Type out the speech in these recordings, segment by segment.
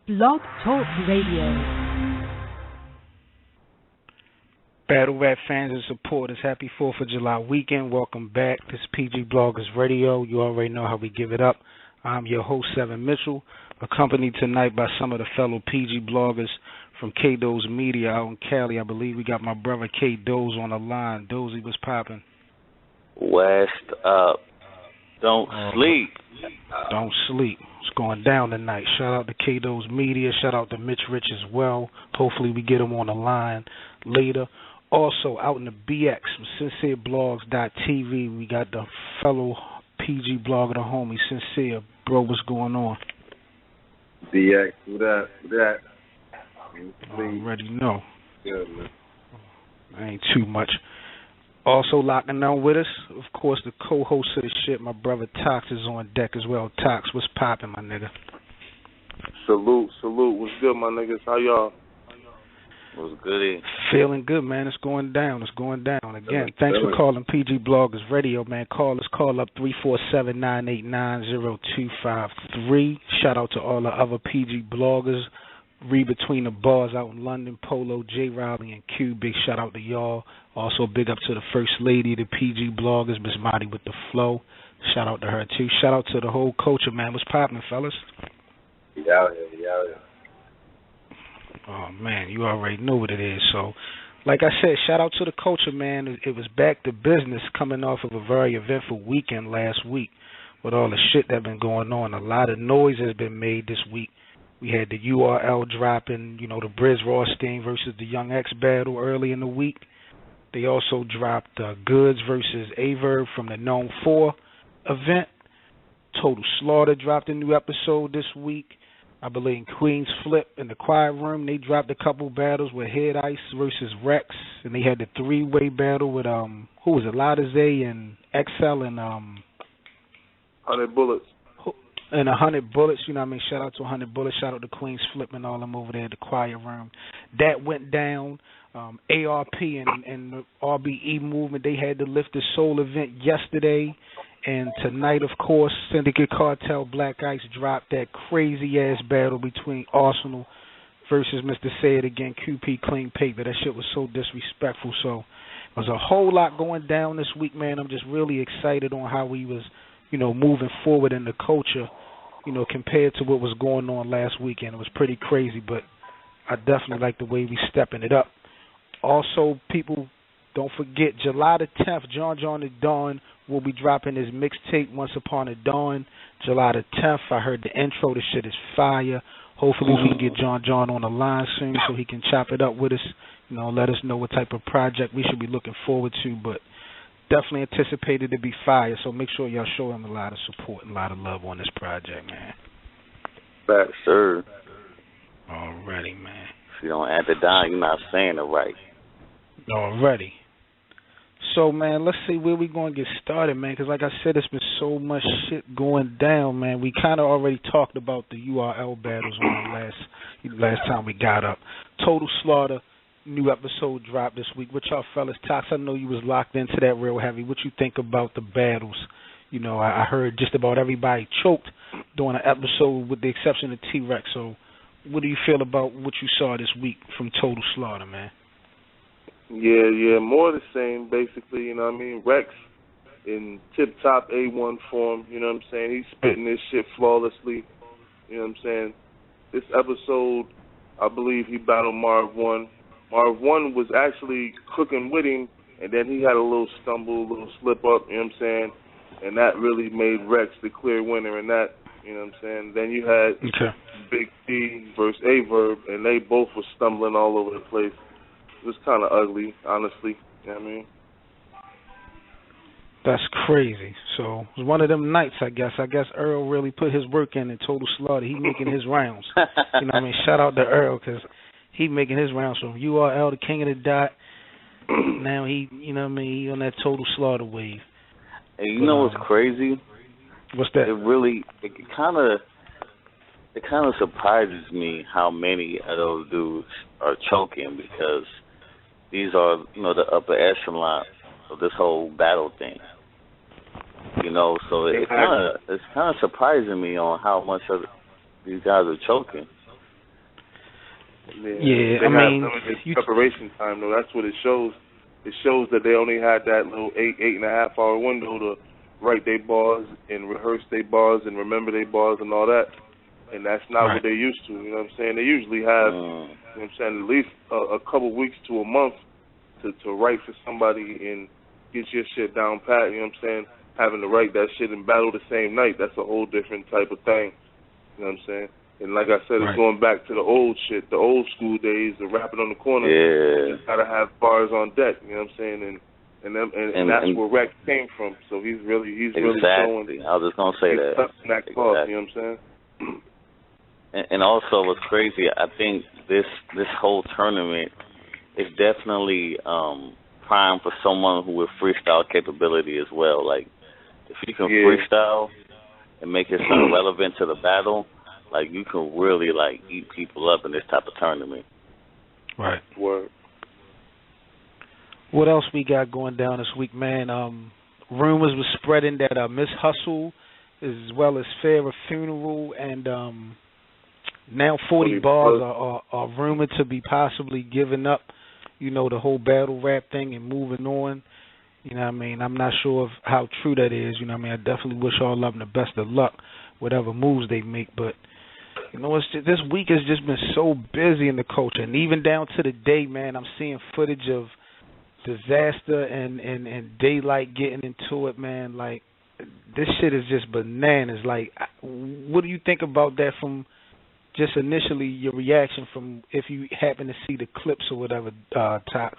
Blog Talk Radio. Battle Rap fans and supporters, happy 4th of July weekend. Welcome back. This is PG Bloggers Radio. You already know how we give it up. I'm your host, Seven Mitchell, accompanied tonight by some of the fellow PG bloggers from K-Do's Media out in Cali. I believe we got my brother K-Do's on the line. Dozy, what's popping? West up. Don't sleep. Don't sleep. It's going down tonight. Shout out to K-Do's Media. Shout out to Mitch Rich as well. Hopefully we get him on the line later. Also, out in the BX, SincereBlogs.tv, we got the fellow PG blogger, the homie, Sincere. Bro, what's going on? BX, what up? Already know. Good, man. Ain't too much. Also locking down with us, of course, the co-host of the shit, my brother Tox, is on deck as well. Tox, what's poppin', my nigga? Salute. What's good, my niggas? How y'all? What's good? Feeling good, man. It's going down. Again, thanks for calling PG Bloggers Radio, man. Call up 347-989-0253. Shout out to all the other PG bloggers. Read Between the Bars out in London, Polo, J. Riley, and Q. Big shout out to y'all. Also, big up to the First Lady of the PG bloggers, Miss Marty with the flow. Shout out to her, too. Shout out to the whole culture, man. What's poppin', fellas? We out here. Oh, man, you already know what it is. So, like I said, shout out to the culture, man. It was back to business coming off of a very eventful weekend last week with all the shit that been going on. A lot of noise has been made this week. We had the URL dropping, the Briz Rothstein versus the Young X battle early in the week. They also dropped Goods versus Averb from the Known 4 event. Total Slaughter dropped a new episode this week. I believe Queen's Flip in the Quiet Room, they dropped a couple battles with Head Ice versus Rex. And they had the three-way battle with, who was it, Ladaze and XL and... 100 Bullets. And 100 Bullets, you know what I mean? Shout out to 100 Bullets. Shout out to Queen's Flip and all them over there at the Quiet Room. That went down. ARP and the RBE movement, they had the Lift the Soul event yesterday. And tonight, of course, Syndicate Cartel Black Ice dropped that crazy-ass battle between Arsenal versus Mr. Say It Again, QP Clean Paper. That shit was so disrespectful. So there's a whole lot going down this week, man. I'm just really excited on how we was, moving forward in the culture, compared to what was going on last weekend. It was pretty crazy, but I definitely like the way we stepping it up. Also, people, don't forget, July the 10th, John the Dawn will be dropping his mixtape, Once Upon a Dawn. July the 10th, I heard the intro. This shit is fire. Hopefully we can get John on the line soon so he can chop it up with us, let us know what type of project we should be looking forward to, but definitely anticipated to be fire, so make sure y'all show him a lot of support and a lot of love on this project, man. Back, sir. Already, man. If you don't add the down, you're not saying it right. Already. So, man, let's see where we going to get started, man, because like I said, there's been so much shit going down, man. We kind of already talked about the URL battles on the last time we got up. Total Slaughter, new episode dropped this week. What y'all fellas, Tox, I know you was locked into that real heavy. What you think about the battles? I heard just about everybody choked during an episode with the exception of T-Rex. So what do you feel about what you saw this week from Total Slaughter, man? Yeah, more the same, basically, Rex in tip-top A1 form, He's spitting this shit flawlessly, This episode, I believe he battled Marv 1. Marv 1 was actually cooking with him, and then he had a little stumble, a little slip-up, And that really made Rex the clear winner in that, Then you had Big D versus Averb, and they both were stumbling all over the place. It was kind of ugly, honestly. You know what I mean? That's crazy. So it was one of them nights, I guess. I guess Earl really put his work in Total Slaughter. He making his rounds. Shout out to Earl because he making his rounds from URL, the King of the Dot. Now he, he on that Total Slaughter wave. And you know what's crazy? What's that? It kind of surprises me how many of those dudes are choking because these are, the upper echelon of this whole battle thing. So it's kind of surprising me on how much of these guys are choking. Yeah, they I have mean, limited preparation time though. That's what it shows. It shows that they only had that little 8.5 hour window to write their bars and rehearse their bars and remember their bars and all that. And that's not what they're used to. You know what I'm saying? They usually have, you know what I'm saying, at least a couple weeks to a month to write for somebody and get your shit down pat. You know what I'm saying? Having to write that shit and battle the same night, that's a whole different type of thing. You know what I'm saying? And like I said, it's going back to the old shit, the old school days, the rapping on the corner. Yeah. You gotta have bars on deck. You know what I'm saying? And that's where Rex came from. So he's really showing. I was just gonna say that. Exactly. Cloth, you know what I'm saying? And also, what's crazy, I think this whole tournament is definitely prime for someone who with freestyle capability as well. Like, if you can freestyle and make it sound relevant to the battle, like, you can really, like, eat people up in this type of tournament. Right. Word. What else we got going down this week, man? Rumors were spreading that Miss Hustle, as well as Farrah Funeral, and now 40 Bars are rumored to be possibly giving up, you know, the whole battle rap thing and moving on. You know what I mean? I'm not sure of how true that is. You know what I mean? I definitely wish all of them the best of luck, whatever moves they make. But, you know, this week has just been so busy in the culture. And even down to the day, man, I'm seeing footage of Disaster and Daylight getting into it, man. Like, this shit is just bananas. Like, what do you think about that from just initially your reaction from if you happen to see the clips or whatever, Tox?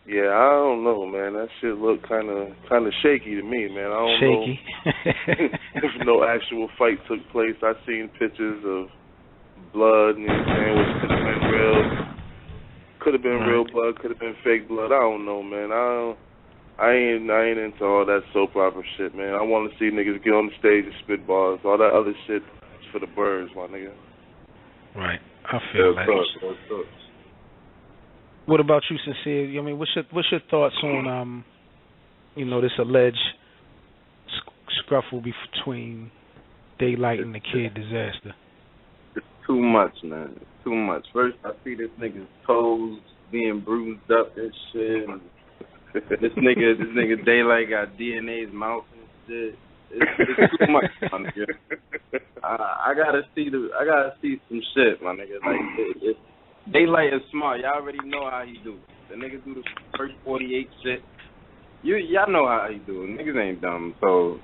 Yeah, I don't know, man. That shit look kind of shaky to me, man. I don't know if no actual fight took place. I seen pictures of blood, you know what I'm saying, which could have been real. Could have been real blood, could have been fake blood. I don't know, man. I ain't into all that soap opera shit, man. I want to see niggas get on the stage and spit bars. All that other shit is for the birds, my nigga. Right. I feel that. What about you, Sincere? I mean, what's your thoughts on you know, this alleged scuffle between Daylight and the Kid Disaster? It's too much, man. It's too much. First, I see this nigga's toes being bruised up and shit. And this nigga Daylight got DNA's mouth and shit. It's too much, my nigga. I gotta see some shit, my nigga. Like, Daylight is smart. Y'all already know how he do. The nigga do the first 48 shit. Y'all know how he do. Niggas ain't dumb. So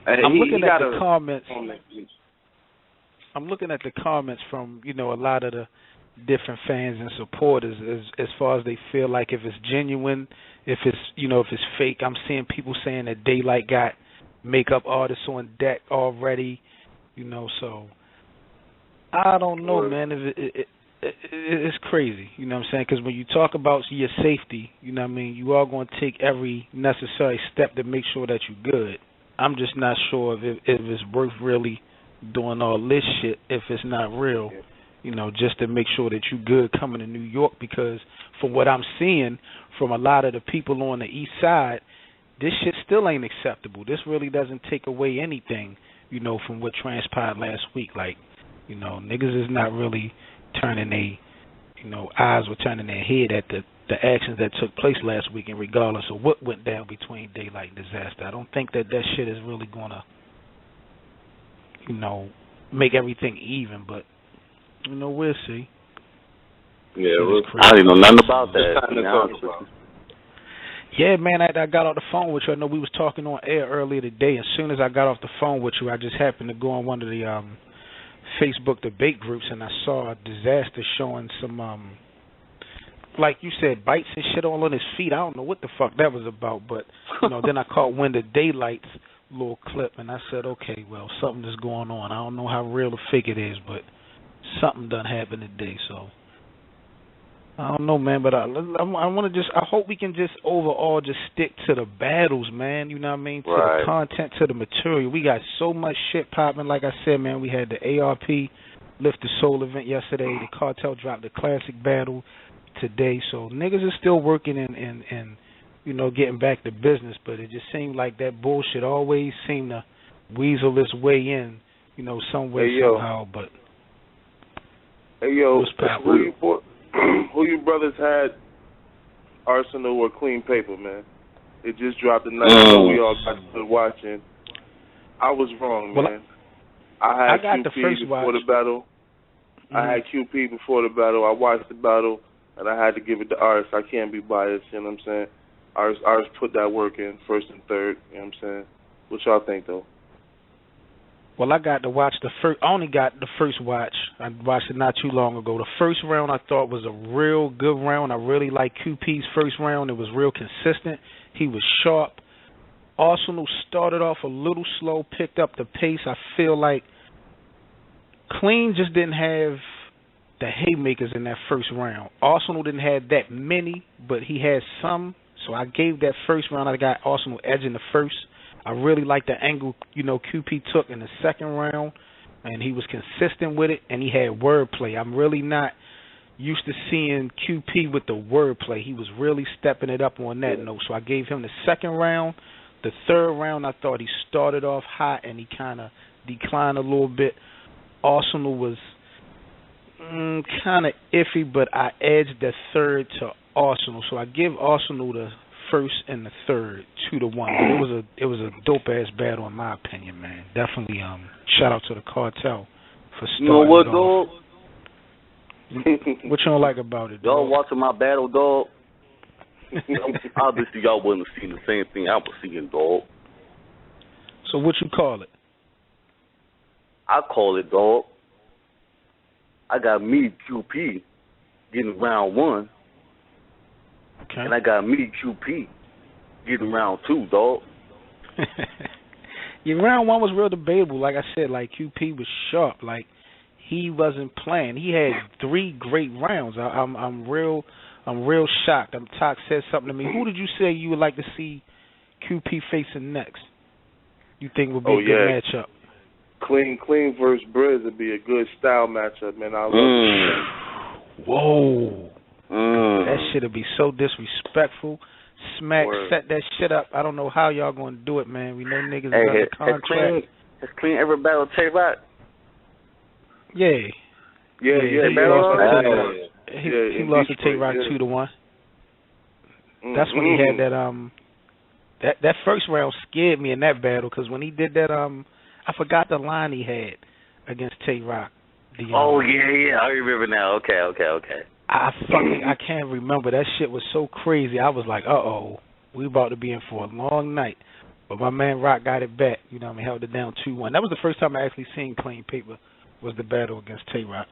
I'm looking at the comments. I'm looking at the comments from, you know, a lot of the different fans and supporters as far as they feel like if it's genuine, if it's fake. I'm seeing people saying that Daylight got makeup artists on deck already, you know, so I don't know, man. It's crazy, you know what I'm saying? Because when you talk about your safety, you know what I mean, you are going to take every necessary step to make sure that you're good. I'm just not sure if it's worth really doing all this shit if it's not real, you know, just to make sure that you're good coming to New York. Because from what I'm seeing from a lot of the people on the east side, this shit still ain't acceptable. This really doesn't take away anything, you know, from what transpired last week. Like, you know, niggas is not really turning eyes were turning their head at the actions that took place last weekend, regardless of what went down between Daylight and Disaster. I don't think that shit is really gonna, you know, make everything even, but, you know, we'll see. Yeah, I don't even know nothing about that. Yeah, man, I got off the phone with you. I know we was talking on air earlier today. As soon as I got off the phone with you, I just happened to go on one of the Facebook debate groups, and I saw a Disaster showing some, like you said, bites and shit all on his feet. I don't know what the fuck that was about, but, you know, then I caught wind of Daylight's little clip, and I said, okay, well, something is going on. I don't know how real or fake it is, but something done happened today, so I don't know, man, but I want to I hope we can just overall just stick to the battles, man, you know what I mean, to the content, to the material. We got so much shit popping. Like I said, man, we had the ARP Lift the Soul event yesterday. The Cartel dropped the classic battle today, so niggas is still working and you know, getting back to business, but it just seemed like that bullshit always seemed to weasel its way in, you know, some way, somehow, but Hey, yo, What's poppin'? who you brothers had Arsenal or Clean Paper, man? It just dropped tonight. I know we all got to watching. I was wrong, man. I got QP the first before watch. the battle. I had QP before the battle. I watched the battle, and I had to give it to Ars. I can't be biased, you know what I'm saying? Ars put that work in first and third, you know what I'm saying? What y'all think, though? Well, I got to watch the first. I only got the first watch. I watched it not too long ago. The first round I thought was a real good round. I really liked QP's first round. It was real consistent. He was sharp. Arsenal started off a little slow, picked up the pace. I feel like Clean just didn't have the haymakers in that first round. Arsenal didn't have that many, but he had some. So I gave that first round. I got Arsenal edge in the first. I really liked the angle, QP took in the second round, and he was consistent with it, and he had wordplay. I'm really not used to seeing QP with the wordplay. He was really stepping it up on that note. So I gave him the second round. The third round, I thought he started off hot, and he kind of declined a little bit. Arsenal was kind of iffy, but I edged the third to Arsenal. So I give Arsenal the first and the third 2-1. But it was a dope ass battle in my opinion, man. Definitely shout out to the cartel for starting. You know what, it dog? What you don't like about it, Y'all dog? watching my battle, dog? Obviously, y'all wouldn't have seen the same thing I was seeing, dog. So what you call it? I call it, dog. I got me, QP, getting round one. Okay. And I got me, QP, getting round two, dog. Yeah, round one was real debatable. Like I said, like QP was sharp. Like he wasn't playing. He had 3 great rounds. I'm real shocked. Tox said something to me. Who did you say you would like to see QP facing next? You think would be a good matchup? Clean versus Briz would be a good style matchup, man. I love it. Whoa. That shit'll be so disrespectful. Smack, set that shit up. I don't know how y'all gonna do it, man. We know niggas is under contract. Has Clean ever battled Tay-Rock? Yeah. He lost to Tay-Rock 2-1. That's when he had that first round scared me in that battle, because when he did that, I forgot the line he had against Tay-Rock. I remember now. Okay. I can't remember. That shit was so crazy. I was like, we about to be in for a long night. But my man Rock got it back. Held it down 2-1. That was the first time I actually seen Clean Paper, was the battle against Tay-Rock.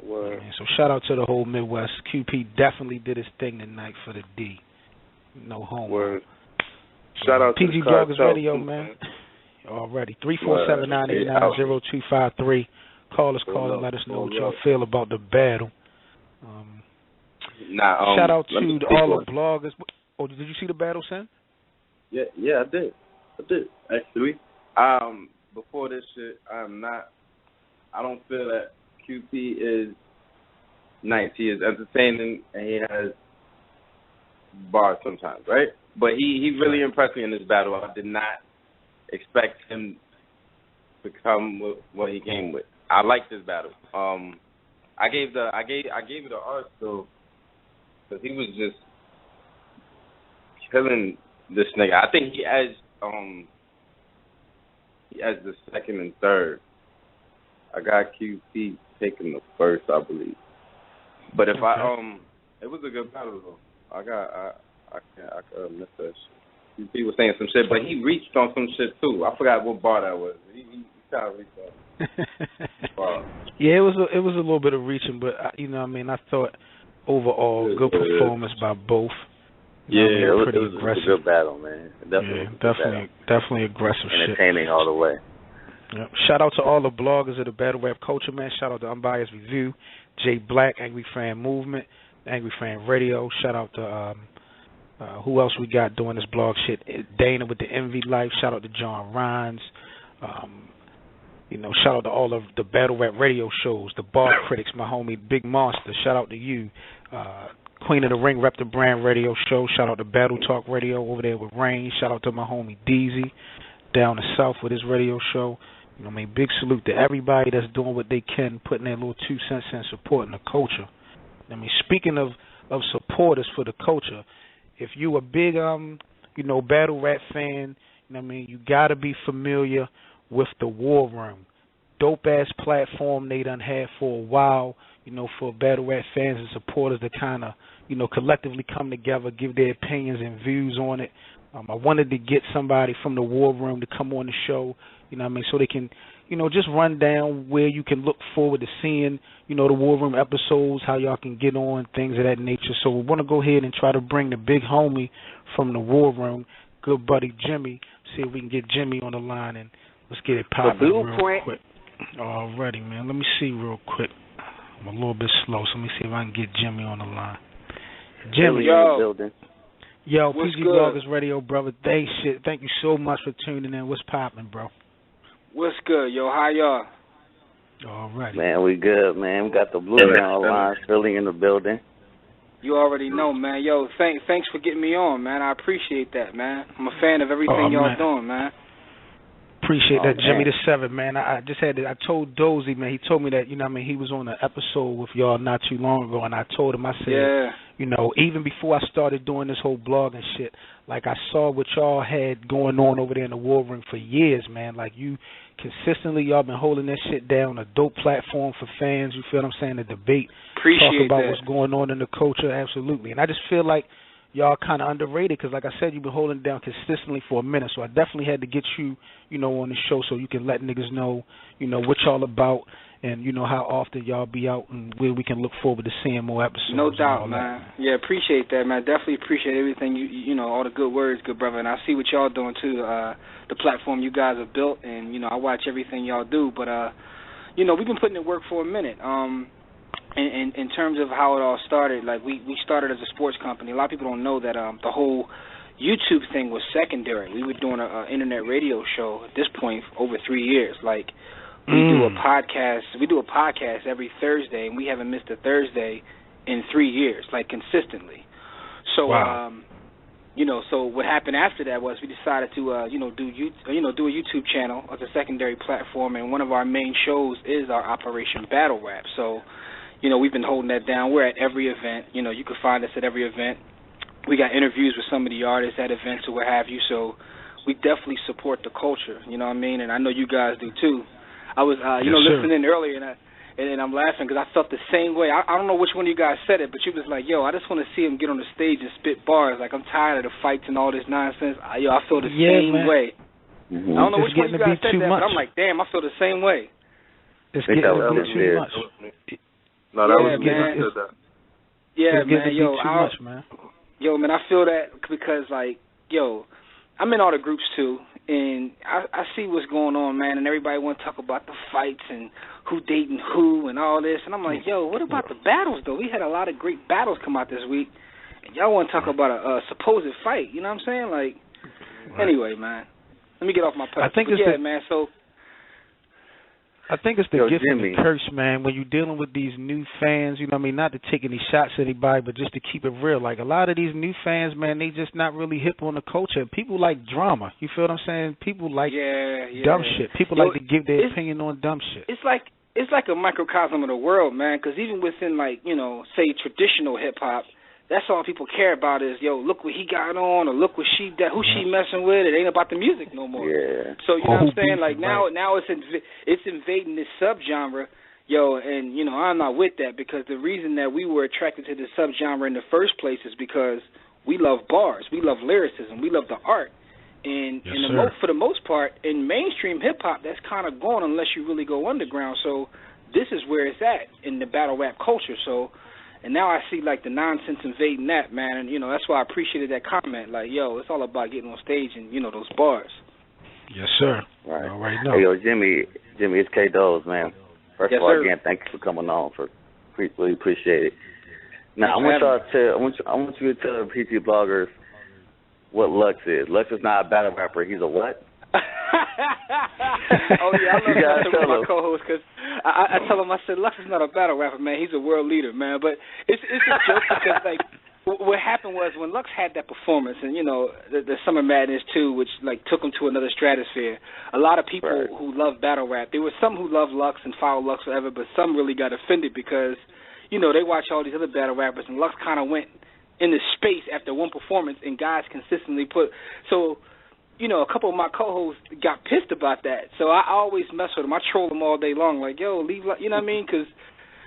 So shout out to the whole Midwest. QP definitely did his thing tonight for the D. No homework. Shout out to PGBLOGGERS Radio, man. Already. 347-989-0253. Call us and let us know what y'all feel about the battle. Shout out to all the bloggers. Oh, did you see the battle, Sam? Yeah, I did. Actually, before this shit, I don't feel that QP is nice. He is entertaining and he has bars sometimes, right? But he really impressed me in this battle. I did not expect him to come with what he came with. I like this battle. I gave it to Art though, because he was just killing this nigga. I think he edged the second and third. I got QP taking the first, I believe. But if it was a good battle though. I missed that shit. QP was saying some shit, but he reached on some shit too. I forgot what bar that was. He kind of reached on. Yeah, it was a little bit of reaching, but I thought overall good performance by both. It was a good battle, man. Definitely aggressive. Entertaining all the way. Yep. Shout out to all the bloggers of the battle rap culture, man. Shout out to Unbiased Review, Jay Black, Angry Fan Movement, Angry Fan Radio. Shout out to who else we got doing this blog shit? Dana with the Envy Life. Shout out to John Rhines. Shout out to all of the battle rap radio shows, the bar critics, my homie Big Monster. Shout out to you. Queen of the Ring Rep the Brand radio show. Shout out to Battle Talk Radio over there with Rain. Shout out to my homie Deezy down the south with his radio show. You know what I mean? Big salute to everybody that's doing what they can, putting their little 2 cents in supporting the culture. I mean, speaking of supporters for the culture, if you a big battle rap fan, you know what I mean, you gotta be familiar with the War Room. Dope ass platform they done had for a while, you know, for battle rap fans and supporters to kind of, you know, collectively come together, give their opinions and views on it. I wanted to get somebody from the War Room to come on the show, you know what I mean, so they can, you know, just run down where you can look forward to seeing, you know, the War Room episodes, how y'all can get on, things of that nature. So we want to go ahead and try to bring the big homie from the War Room, good buddy Jimmy, see if we can get Jimmy on the line, and let's get it popping real quick. Alrighty, man. Let me see real quick. I'm a little bit slow, so let me see if I can get Jimmy on the line. Jimmy, yo, PGBLOGGERS Radio, brother. Thank you so much for tuning in. What's popping, bro? What's good, yo? How y'all? All right. Man, we good, man. We got the Blue on the line, Philly in the building. You already know, man. Yo, thanks for getting me on, man. I appreciate that, man. I'm a fan of everything y'all doing, man. Appreciate that, Jimmy the Seven, man. I told Dozy, man, he told me that, you know what I mean, he was on an episode with y'all not too long ago, and I told him, I said, you know, even before I started doing this whole blog and shit, like I saw what y'all had going on over there in the War Room for years, man. Like you consistently, y'all been holding that shit down, a dope platform for fans, you feel what I'm saying, the debate, talk about what's going on in the culture, absolutely. And I just feel like y'all kind of underrated because, like I said, you've been holding it down consistently for a minute. So I definitely had to get you, you know, on the show so you can let niggas know, you know, what y'all about and, you know, how often y'all be out and where we can look forward to seeing more episodes. No doubt, man. Yeah, appreciate that, man. Definitely appreciate everything, you know, all the good words, good brother. And I see what y'all doing, too, the platform you guys have built. And, you know, I watch everything y'all do. But, you know, we've been putting in work for a minute. In terms of how it all started, like we started as a sports company. A lot of people don't know that the whole YouTube thing was secondary. We were doing an internet radio show at this point for over 3 years. Like we do a podcast. We do a podcast every Thursday, and we haven't missed a Thursday in 3 years, like consistently. So, you know, so what happened after that was we decided to, do a YouTube channel as a secondary platform, and one of our main shows is our Operation Battle Rap. So, you know, we've been holding that down. We're at every event. You know, you can find us at every event. We got interviews with some of the artists at events or what have you. So we definitely support the culture, you know what I mean? And I know you guys do, too. I was, listening earlier, and I'm laughing because I felt the same way. I don't know which one of you guys said it, but you was like, yo, I just want to see him get on the stage and spit bars. Like, I'm tired of the fights and all this nonsense. I feel the same way. I don't know which one of you guys said that, but I'm like, damn, I feel the same way. It's getting to be too much. No, that was me. Yeah, man. Yo, too much, man. Yo, man, I feel that because, like, yo, I'm in all the groups too, and I see what's going on, man. And everybody want to talk about the fights and who dating who and all this. And I'm like, yo, what about the battles though? We had a lot of great battles come out this week, and y'all want to talk about a supposed fight? You know what I'm saying? Like, anyway, man. Let me get off my pedestal. Man. So. I think it's the gift and the curse, man, when you're dealing with these new fans, you know what I mean, not to take any shots at anybody, but just to keep it real. Like, a lot of these new fans, man, they just not really hip on the culture. People like drama. You feel what I'm saying? People like dumb shit. People like to give their opinion on dumb shit. It's like a microcosm of the world, man, because even within, like, you know, say traditional hip-hop, that's all people care about is, yo, look what he got on, or look what she who she messing with. It ain't about the music no more. Yeah. So you know what I'm saying? Like now it's invading this subgenre, yo, and you know I'm not with that because the reason that we were attracted to this subgenre in the first place is because we love bars, we love lyricism, we love the art, and for the most part in mainstream hip hop that's kind of gone unless you really go underground. So this is where it's at in the battle rap culture. So. And now I see, like, the nonsense invading that, man. And, you know, that's why I appreciated that comment. Like, yo, it's all about getting on stage and, you know, those bars. Yes, sir. Right. All right, no. Hey, yo, Jimmy, it's K-Doz, man. First of all, again, thank you for coming on. Really appreciate it. Now, I want you to tell PG bloggers what Lux is. Lux is not a battle rapper. He's a what? Oh yeah, I love that with my co-host because I tell him, I said, Lux is not a battle rapper, man. He's a world leader, man. But it's a joke because like what happened was when Lux had that performance, and the Summer Madness too, which like took him to another stratosphere. A lot of people who love battle rap, there were some who loved Lux and followed Lux forever, but some really got offended because they watch all these other battle rappers, and Lux kind of went into space after one performance, and guys consistently put so. A couple of my co-hosts got pissed about that, so I always mess with them. I troll them all day long, like, yo, leave Lux, you know what I mean? Because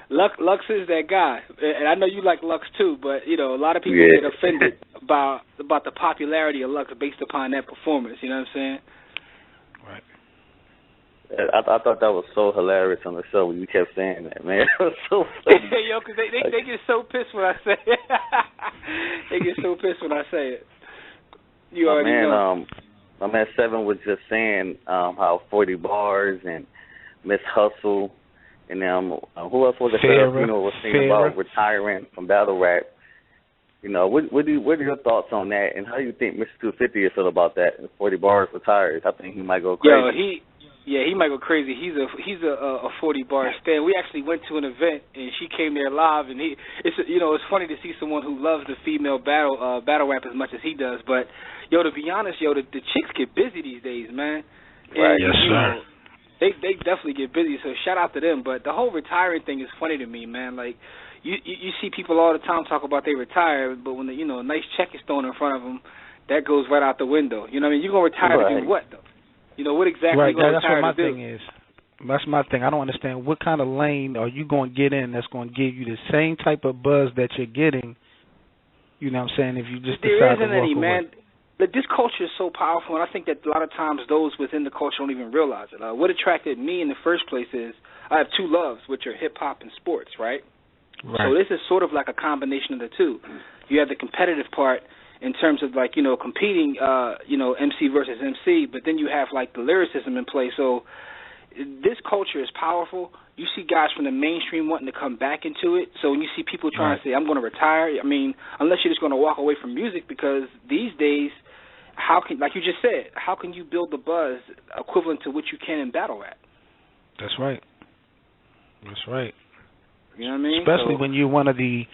Lux is that guy, and I know you like Lux too, but a lot of people get offended about the popularity of Lux based upon that performance. You know what I'm saying? Right. I thought that was so hilarious on the show when you kept saying that, man. It was so funny. Yo, because they get so pissed when I say it. They get so pissed when I say it. You already know. My man Seven was just saying how 40 Bars and Miss Hustle and who else was it? Was thinking about retiring from battle rap. What are your thoughts on that, and how do you think Mr. 250 will feel about that? And 40 Bars retires, I think he might go crazy. He might go crazy. He's a 40 Bar stan. We actually went to an event and she came there live, and it's funny to see someone who loves the female battle rap as much as he does. But to be honest, the chicks get busy these days, man. Right. And, yes, sir. They definitely get busy. So shout out to them. But the whole retiring thing is funny to me, man. Like you see people all the time talk about they retire, but when a nice check is thrown in front of them, that goes right out the window. You know what I mean? You're gonna retire to do what though? What exactly right, are you going to that's what my do? thing is. That's my thing. I don't understand what kind of lane are you going to get in that's going to give you the same type of buzz that you're getting, you know what I'm saying, if you just decide to walk away. Man. But this culture is so powerful, and I think that a lot of times those within the culture don't even realize it. What attracted me in the first place is I have two loves, which are hip-hop and sports, right? So this is sort of like a combination of the two. You have the competitive part, in terms of competing, MC versus MC, but then you have the lyricism in play. So this culture is powerful. You see guys from the mainstream wanting to come back into it. So when you see people trying to say, I'm going to retire, I mean, unless you're just going to walk away from music, because these days, like you just said, how can you build the buzz equivalent to what you can in battle rap? That's right. That's right. You know what I mean? Especially when you're one of the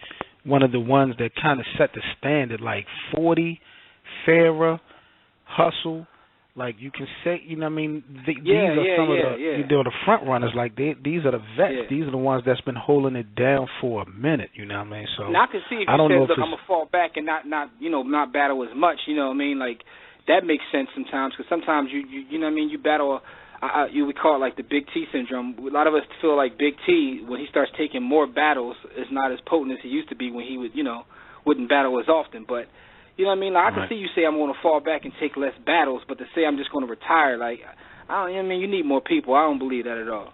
ones that kind of set the standard, like 40, Farrah, Hustle, like you can say, these are some of the front runners. Like these are the vets. Yeah. These are the ones that's been holding it down for a minute. You know what I mean? So now I can see if you said, look, I'm gonna fall back and not battle as much. You know what I mean? Like that makes sense sometimes, because sometimes you know what I mean, you battle. You would call it like the Big T syndrome. A lot of us feel like Big T, when he starts taking more battles, is not as potent as he used to be when he wouldn't battle as often. But you know what I mean? Like, I can see you say I'm going to fall back and take less battles, but to say I'm just going to retire, like you need more people. I don't believe that at all.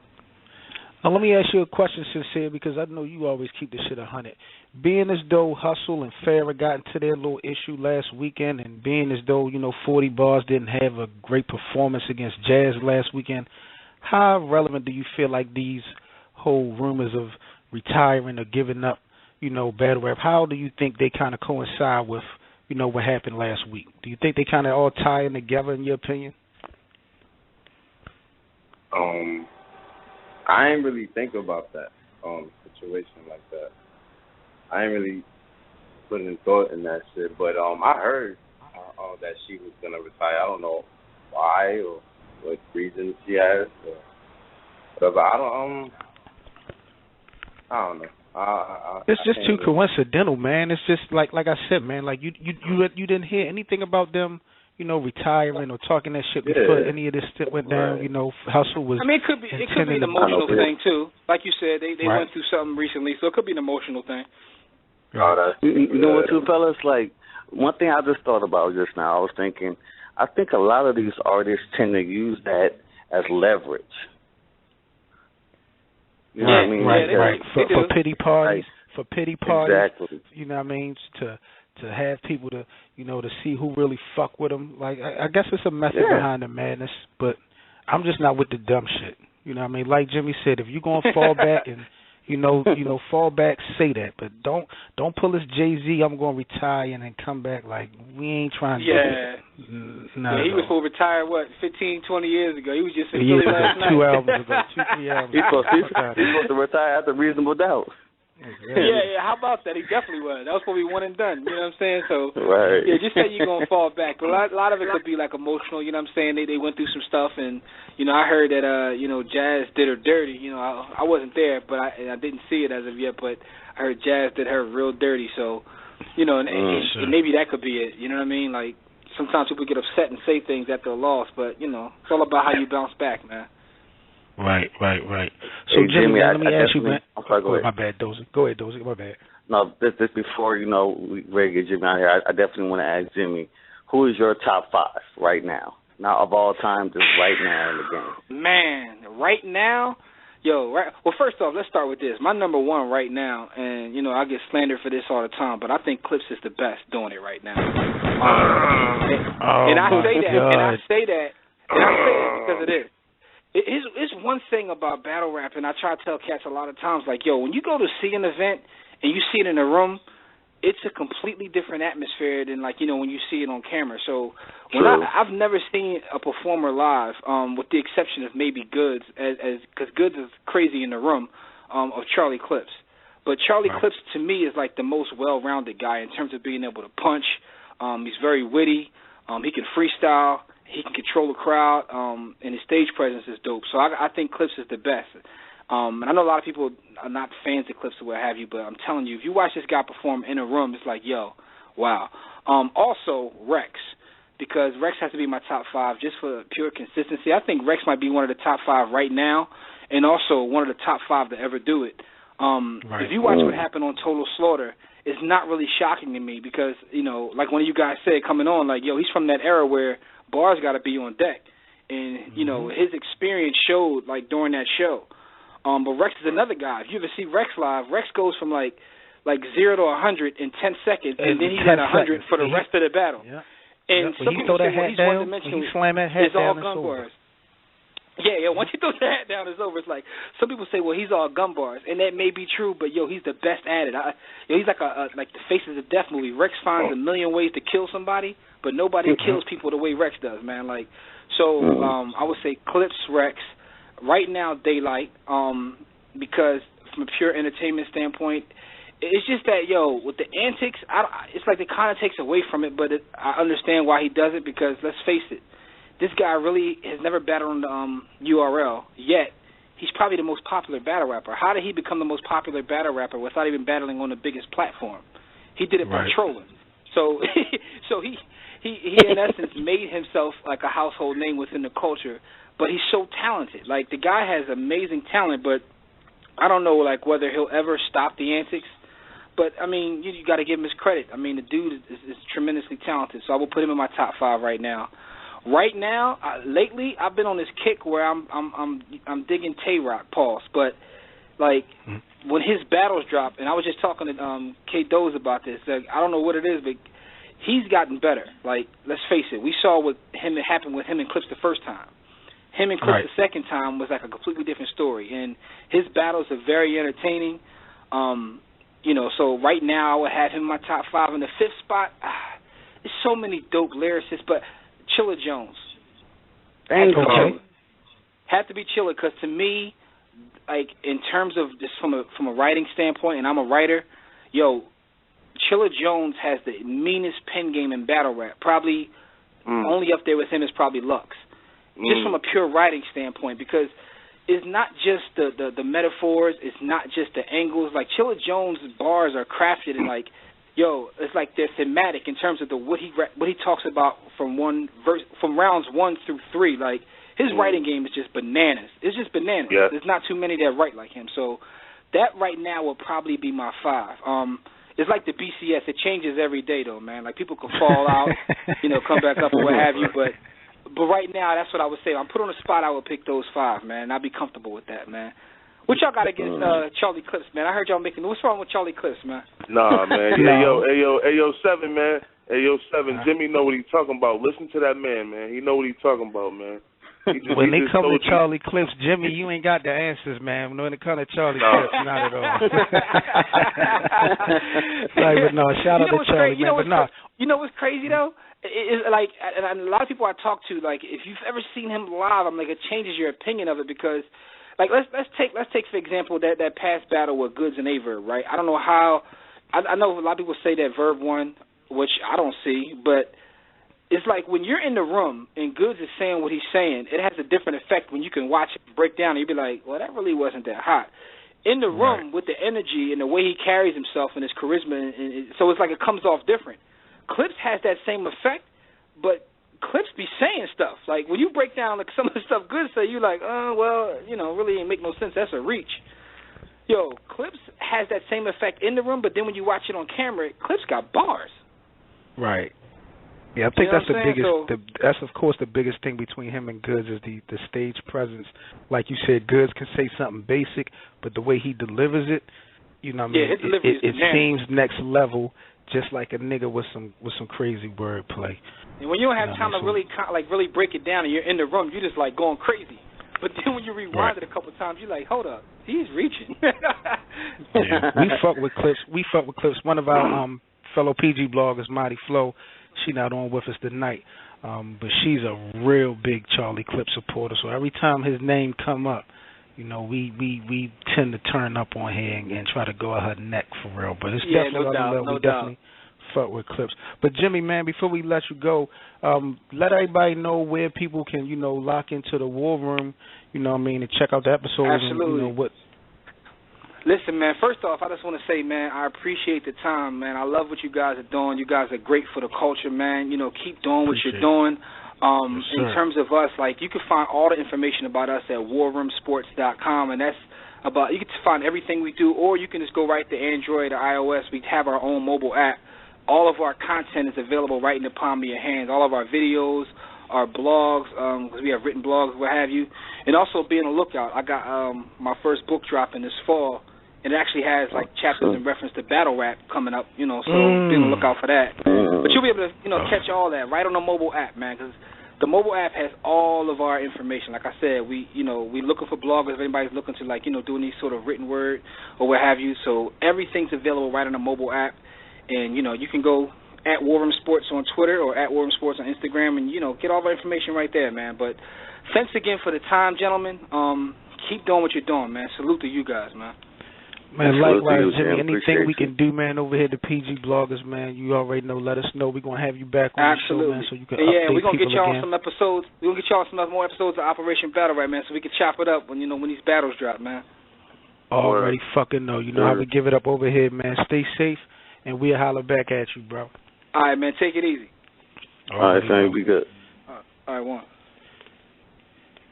Now, let me ask you a question, Sincere, because I know you always keep this shit 100. Being as though Hustle and Farrah got into their little issue last weekend, and being as though, 40 Bars didn't have a great performance against Jazz last weekend, how relevant do you feel like these whole rumors of retiring or giving up, battle rap, how do you think they kind of coincide with, what happened last week? Do you think they kind of all tie in together, in your opinion? I ain't really think about that situation like that. I ain't really putting thought in that shit. But I heard that she was gonna retire. I don't know why or what reason she has or whatever. I don't know. It's just too coincidental, man. It's just like I said, man. Like you didn't hear anything about them, retiring or talking that shit before any of this shit went down. Hustle was. I mean, it could be an emotional thing too. Like you said, they went through something recently, so it could be an emotional thing. You know what, too, fellas? Like, one thing I just thought about just now, I was thinking, I think a lot of these artists tend to use that as leverage. You know what I mean? Right. For pity parties. For pity parties. Exactly. You know what I mean? To have people to, to see who really fuck with them. Like, I guess it's a method behind the madness, but I'm just not with the dumb shit. You know what I mean? Like Jimmy said, if you're going to fall back and, fall back, say that. But don't pull this Jay-Z, I'm going to retire and then come back. Like, we ain't trying to do that. He was supposed to retire, 15, 20 years ago. He was just in Philly last night. 2 albums ago, 2-3 albums He's supposed to retire after Reasonable Doubt. Yeah, how about that? He definitely was. That was probably one and done. You know what I'm saying? So, Right. yeah, just say you're going to fall back. But a lot of it could be, like, emotional. You know what I'm saying? They went through some stuff, and, you know, I heard that, you know, Jazz did her dirty. You know, I wasn't there, but I didn't see it as of yet, but I heard Jazz did her real dirty. So, you know, and maybe that could be it. You know what I mean? Like, sometimes people get upset and say things after a loss, but, you know, it's all about how you bounce back, man. Right. So, Hey, Jimmy, I let me ask you, man. I'm sorry, go ahead. My bad, Dozy. Go ahead, Dozy. My bad. No, this before, you know, we ready to get Jimmy out here, I definitely want to ask Jimmy, who is your top 5 right now? Not of all time, just right now in the game. Man, right now? Well, first off, let's start with this. My number 1 right now, and, you know, I get slandered for this all the time, but I think Clips is the best doing it right now. And I say that because of this. It's one thing about battle rap, and I try to tell cats a lot of times, like, when you go to see an event and you see it in a room, it's a completely different atmosphere than, like, you know, when you see it on camera. So I've never seen a performer live, with the exception of maybe Goods, because Goods is crazy in the room, of Charlie Clips. But Charlie Clips, to me, is like the most well-rounded guy in terms of being able to punch. He's very witty. He can freestyle. He can control the crowd, and his stage presence is dope. So I think Clips is the best. And I know a lot of people are not fans of Clips or what have you, but I'm telling you, if you watch this guy perform in a room, it's like, wow. Also, Rex, because Rex has to be my top 5 just for pure consistency. I think Rex might be one of the top 5 right now, and also one of the top 5 to ever do it. If you watch what happened on Total Slaughter, it's not really shocking to me because, you know, like one of you guys said coming on, like, he's from that era where bars got to be on deck. And, you know, his experience showed, like, during that show. But Rex is another guy. If you ever see Rex live, Rex goes from, like 0 to 100 in 10 seconds, and then he's at 100 for the rest of the battle. Yeah. And some people say, he's one-dimensional. He slam that hat it's down, all gun bars. Yeah, once he throws the hat down, it's over. It's like, some people say, well, he's all gun bars, and that may be true, but, he's the best at it. He's like like the Faces of Death movie. Rex finds a million ways to kill somebody, but nobody kills people the way Rex does, man. Like, so I would say Clips, Rex. Right now, Daylight, because from a pure entertainment standpoint, it's just that, with the antics, it's like it kind of takes away from it, but I understand why he does it because, let's face it, this guy really has never battled on URL, yet he's probably the most popular battle rapper. How did he become the most popular battle rapper without even battling on the biggest platform? He did it by trolling. So he in essence made himself like a household name within the culture, but he's so talented. Like, the guy has amazing talent, but I don't know, like, whether he'll ever stop the antics. But, I mean, you got to give him his credit. I mean, the dude is tremendously talented, so I will put him in my top 5 right now. Right now, lately, I've been on this kick where I'm digging Tay-Rock, pause. But, like, when his battles drop, and I was just talking to K. Doze about this, like, I don't know what it is, but he's gotten better. Like, let's face it, we saw what happened with him and Clips the first time. Him and Clips the second time was like a completely different story, and his battles are very entertaining. So right now I would have him in my top 5. In the 5th spot, there's so many dope lyricists, but Chilla Jones. Have to be Chilla, because to me, like, in terms of just from a writing standpoint, and I'm a writer, Chilla Jones has the meanest pen game in battle rap. Probably only up there with him is probably Lux. Just from a pure writing standpoint, because it's not just the metaphors, it's not just the angles. Like, Chilla Jones' bars are crafted and, like, it's like they're thematic in terms of what he talks about from rounds 1 through 3. Like, his writing game is just bananas. It's just bananas. Yeah. There's not too many that write like him. So that right now will probably be my 5. It's like the BCS. It changes every day, though, man. Like, people can fall out, come back up or what have you, but right now, that's what I would say. I'm put on the spot, I would pick those 5, man. I'd be comfortable with that, man. What y'all got against Charlie Clips, man? I heard y'all making. What's wrong with Charlie Clips, man? Nah, man. Ayo, 7, man. Ayo, 7. Jimmy know what he's talking about. Listen to that man. He know what he's talking about, man. When they come to Charlie Clips, Jimmy, you ain't got the answers, man. When it comes to Charlie Clips, not at all. But no, shout out to Charlie, man. But no. You know what's crazy, though? It's like, and a lot of people I talk to, like, if you've ever seen him live, I'm like, it changes your opinion of it, because like let's take for example that past battle with Goods and Averb, right? I don't know how. I know a lot of people say that Verb won, which I don't see, but it's like when you're in the room and Goods is saying what he's saying, it has a different effect when you can watch it break down and you be like, well, that really wasn't that hot. In the room with the energy and the way he carries himself and his charisma, so it's like it comes off different. Clips has that same effect, but Clips be saying stuff. Like when you break down like some of the stuff Goods say, you're like, well, really ain't make no sense. That's a reach. Yo, Clips has that same effect in the room, but then when you watch it on camera, Clips got bars. Right. Yeah, I think that's the biggest. That's of course the biggest thing between him and Goods is the stage presence. Like you said, Goods can say something basic, but the way he delivers it, his delivery it seems next level. Just like a nigga with some crazy wordplay. And when you don't have time to really break it down, and you're in the room, you're just like going crazy. But then when you rewind it a couple of times, you're like, hold up, he's reaching. Yeah, we fuck with Clips. One of our fellow PG bloggers, Mighty Flo, she not on with us tonight, but she's a real big Charlie Clips supporter. So every time his name come up, we tend to turn up on here and try to go at her neck for real. But it's definitely we definitely fuck with Clips. But Jimmy, man, before we let you go, let everybody know where people can, lock into the War Room, and check out the episodes. Absolutely. And, what. Listen, man, first off, I just want to say, man, I appreciate the time, man. I love what you guys are doing. You guys are great for the culture, man. Keep doing what you're doing. In terms of us, like, you can find all the information about us at warroomsports.com, and that's about, you can find everything we do, or you can just go right to Android or iOS. We have our own mobile app. All of our content is available right in the palm of your hands. All of our videos, our blogs, because we have written blogs, what have you. And also be on the lookout. I got my first book dropping this fall, and it actually has, like, chapters in reference to battle rap coming up, so be on the lookout for that. But you'll be able to, catch all that right on the mobile app, man, because the mobile app has all of our information. Like I said, we looking for bloggers if anybody's looking to, like, doing these sort of written word or what have you. So everything's available right on the mobile app. And, you can go at War Room Sports on Twitter or at War Room Sports on Instagram and, get all the information right there, man. But thanks again for the time, gentlemen. Keep doing what you're doing, man. Salute to you guys, man. Man, likewise, Jimmy. Anything we can do, man, over here at the PG Bloggers, man, you already know. Let us know. We're going to have you back on the show, man, so you can update we're going to get y'all again. some episodes. We're going to get y'all some more episodes of Operation Battle Rap, man, so we can chop it up when these battles drop, man. Already fucking know. You know how we give it up over here, man. Stay safe, and we'll holler back at you, bro. All right, man. Take it easy. All right, thank you. Good. All right, one.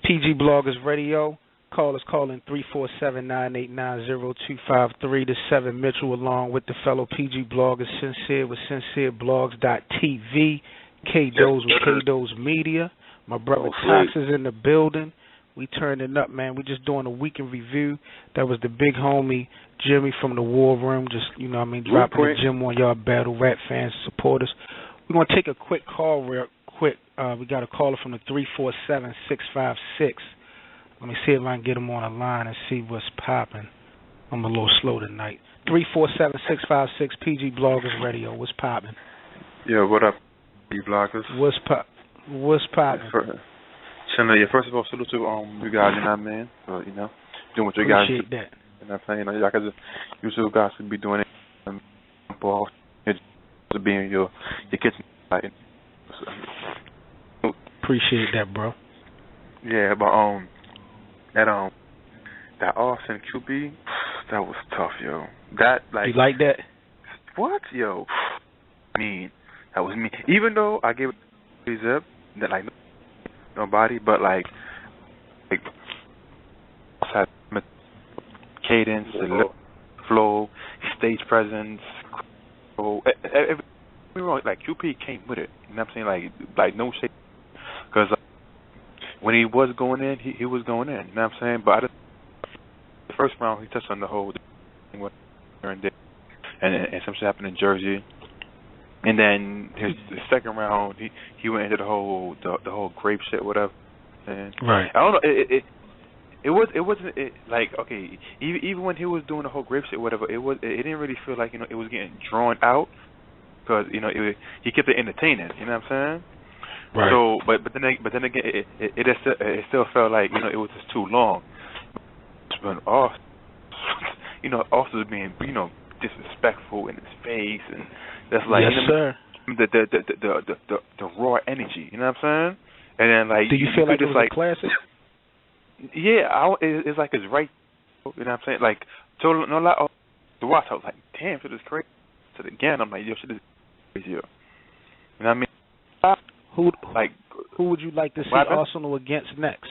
PG Bloggers Radio. Call us calling 347-989-0253 to 7 Mitchell, along with the fellow PG bloggers, Sincere with SincereBlogs.tv, K-Doz with K-Doz Media. My brother Tox is in the building. We turning up, man. We just doing a weekend review. That was the big homie Jimmy from the War Room, just, dropping the gem on y'all battle rap fans, supporters. We're going to take a quick call real quick. We got a caller from the 347-656. Let me see if I can get him on the line and see what's popping. I'm a little slow tonight. 347-656 PG Bloggers Radio. What's popping? Yo, what up, PG Bloggers? What's popping? Yeah, first of all, salute to you guys, man. Doing what you guys do. Appreciate that. You know what I'm saying? Y'all you two guys could be doing it. To be in your kitchen. Appreciate that, bro. Yeah, but that Austin QB, that was tough, yo. That, like, you like that? What, yo? That was me. Even though I gave it a zip, that, like, nobody, but like cadence, flow, stage presence, like QP came with it. You know what I'm saying? Like no shade, because when he was going in, he was going in. You know what I'm saying? But the first round, he touched on the whole thing and some shit happened in Jersey. And then the second round, he went into the whole grape shit, whatever. And right. I don't know. It wasn't like, okay. Even when he was doing the whole grape shit, whatever, it didn't really feel like it was getting drawn out, because he kept it entertaining. You know what I'm saying? Right. So, but then again, it still felt like it was just too long. but also, also being, disrespectful in his face, and that's like, yes, sir. The raw energy. You know what I'm saying? And then like, do you feel like it was a classic? Yeah, it's like it's right. You know what I'm saying? Like, so no lie, to watch, I was like, damn, shit is crazy. So again, I'm like, yo, shit is crazy. You know what I mean? Who would you like to see Arsenal against next?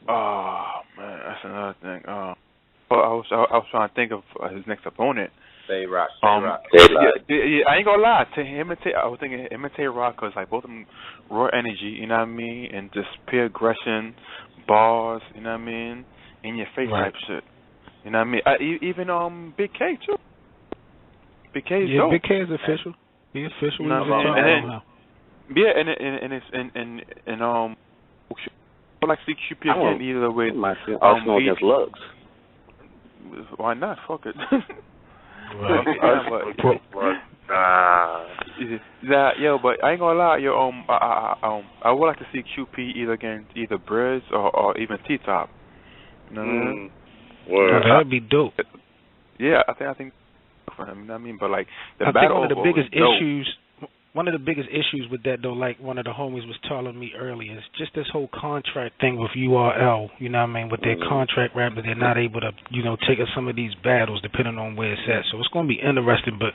Oh man, that's another thing. I was trying to think of his next opponent. Tay Rock. Yeah, I ain't gonna lie. I was thinking him and Tay Rock, cause like both of them raw energy. You know what I mean? And just pure aggression, bars. You know what I mean? In your face type shit. You know what I mean? Even Big K too. Big K is dope. Big K is official. He's official. You know what I mean? And I like to see QP again either with Arsenal against Lux. Why not? Fuck it. But I ain't gonna lie, I would like to see QP either against either Briz or even T Top. You know what I mean? That'd be dope. Yeah, I think for him. You know what I mean? But like I think one of the biggest issues with that though, like one of the homies was telling me earlier, is just this whole contract thing with URL. You know what I mean? With their contract rap, that they're not able to, take us some of these battles depending on where it's at. So it's going to be interesting. But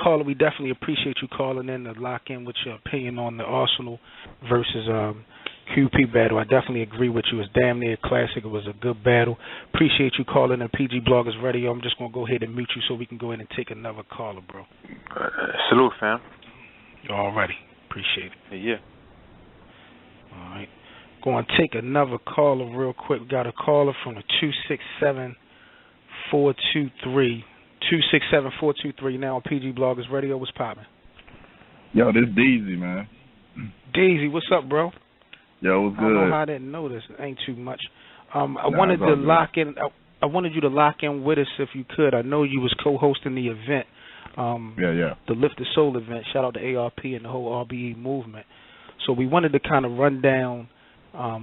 caller, we definitely appreciate you calling in to lock in with your opinion on the Arsenal versus QP battle. I definitely agree with you. It's damn near classic. It was a good battle. Appreciate you calling in PG Bloggers Radio. I'm just going to go ahead and mute you so we can go ahead and take another caller, bro. Salute, fam. Alrighty. Appreciate it. Yeah. All right. Going to take another caller real quick. We got a caller from the 267-423. 267-423 now on PG Bloggers Radio. What's poppin'? Yo, this Deezy, man. Deezy, what's up, bro? Yo, what's good? I don't know how I didn't know this. It ain't too much. I wanted to lock in. I wanted you to lock in with us if you could. I know you was co-hosting the event. The Lift the Soul event. Shout out to ARP and the whole RBE movement. So we wanted to kind of run down, a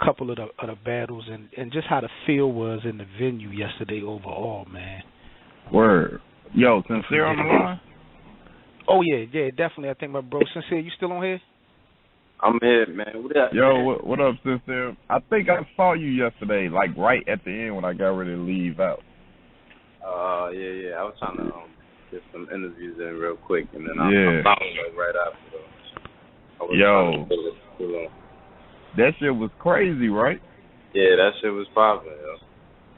couple of the battles and just how the feel was in the venue yesterday overall, man. Word. Yo, Sincere on the line? Oh, yeah, definitely. I think my bro Sincere, you still on here? I'm here, man. What up? Yo, what up, Sincere? I think I saw you yesterday, like right at the end when I got ready to leave out. Yeah. I was trying to get some interviews in real quick, and then I'm following right after. Yo, that shit was crazy, right? Yeah, that shit was popping,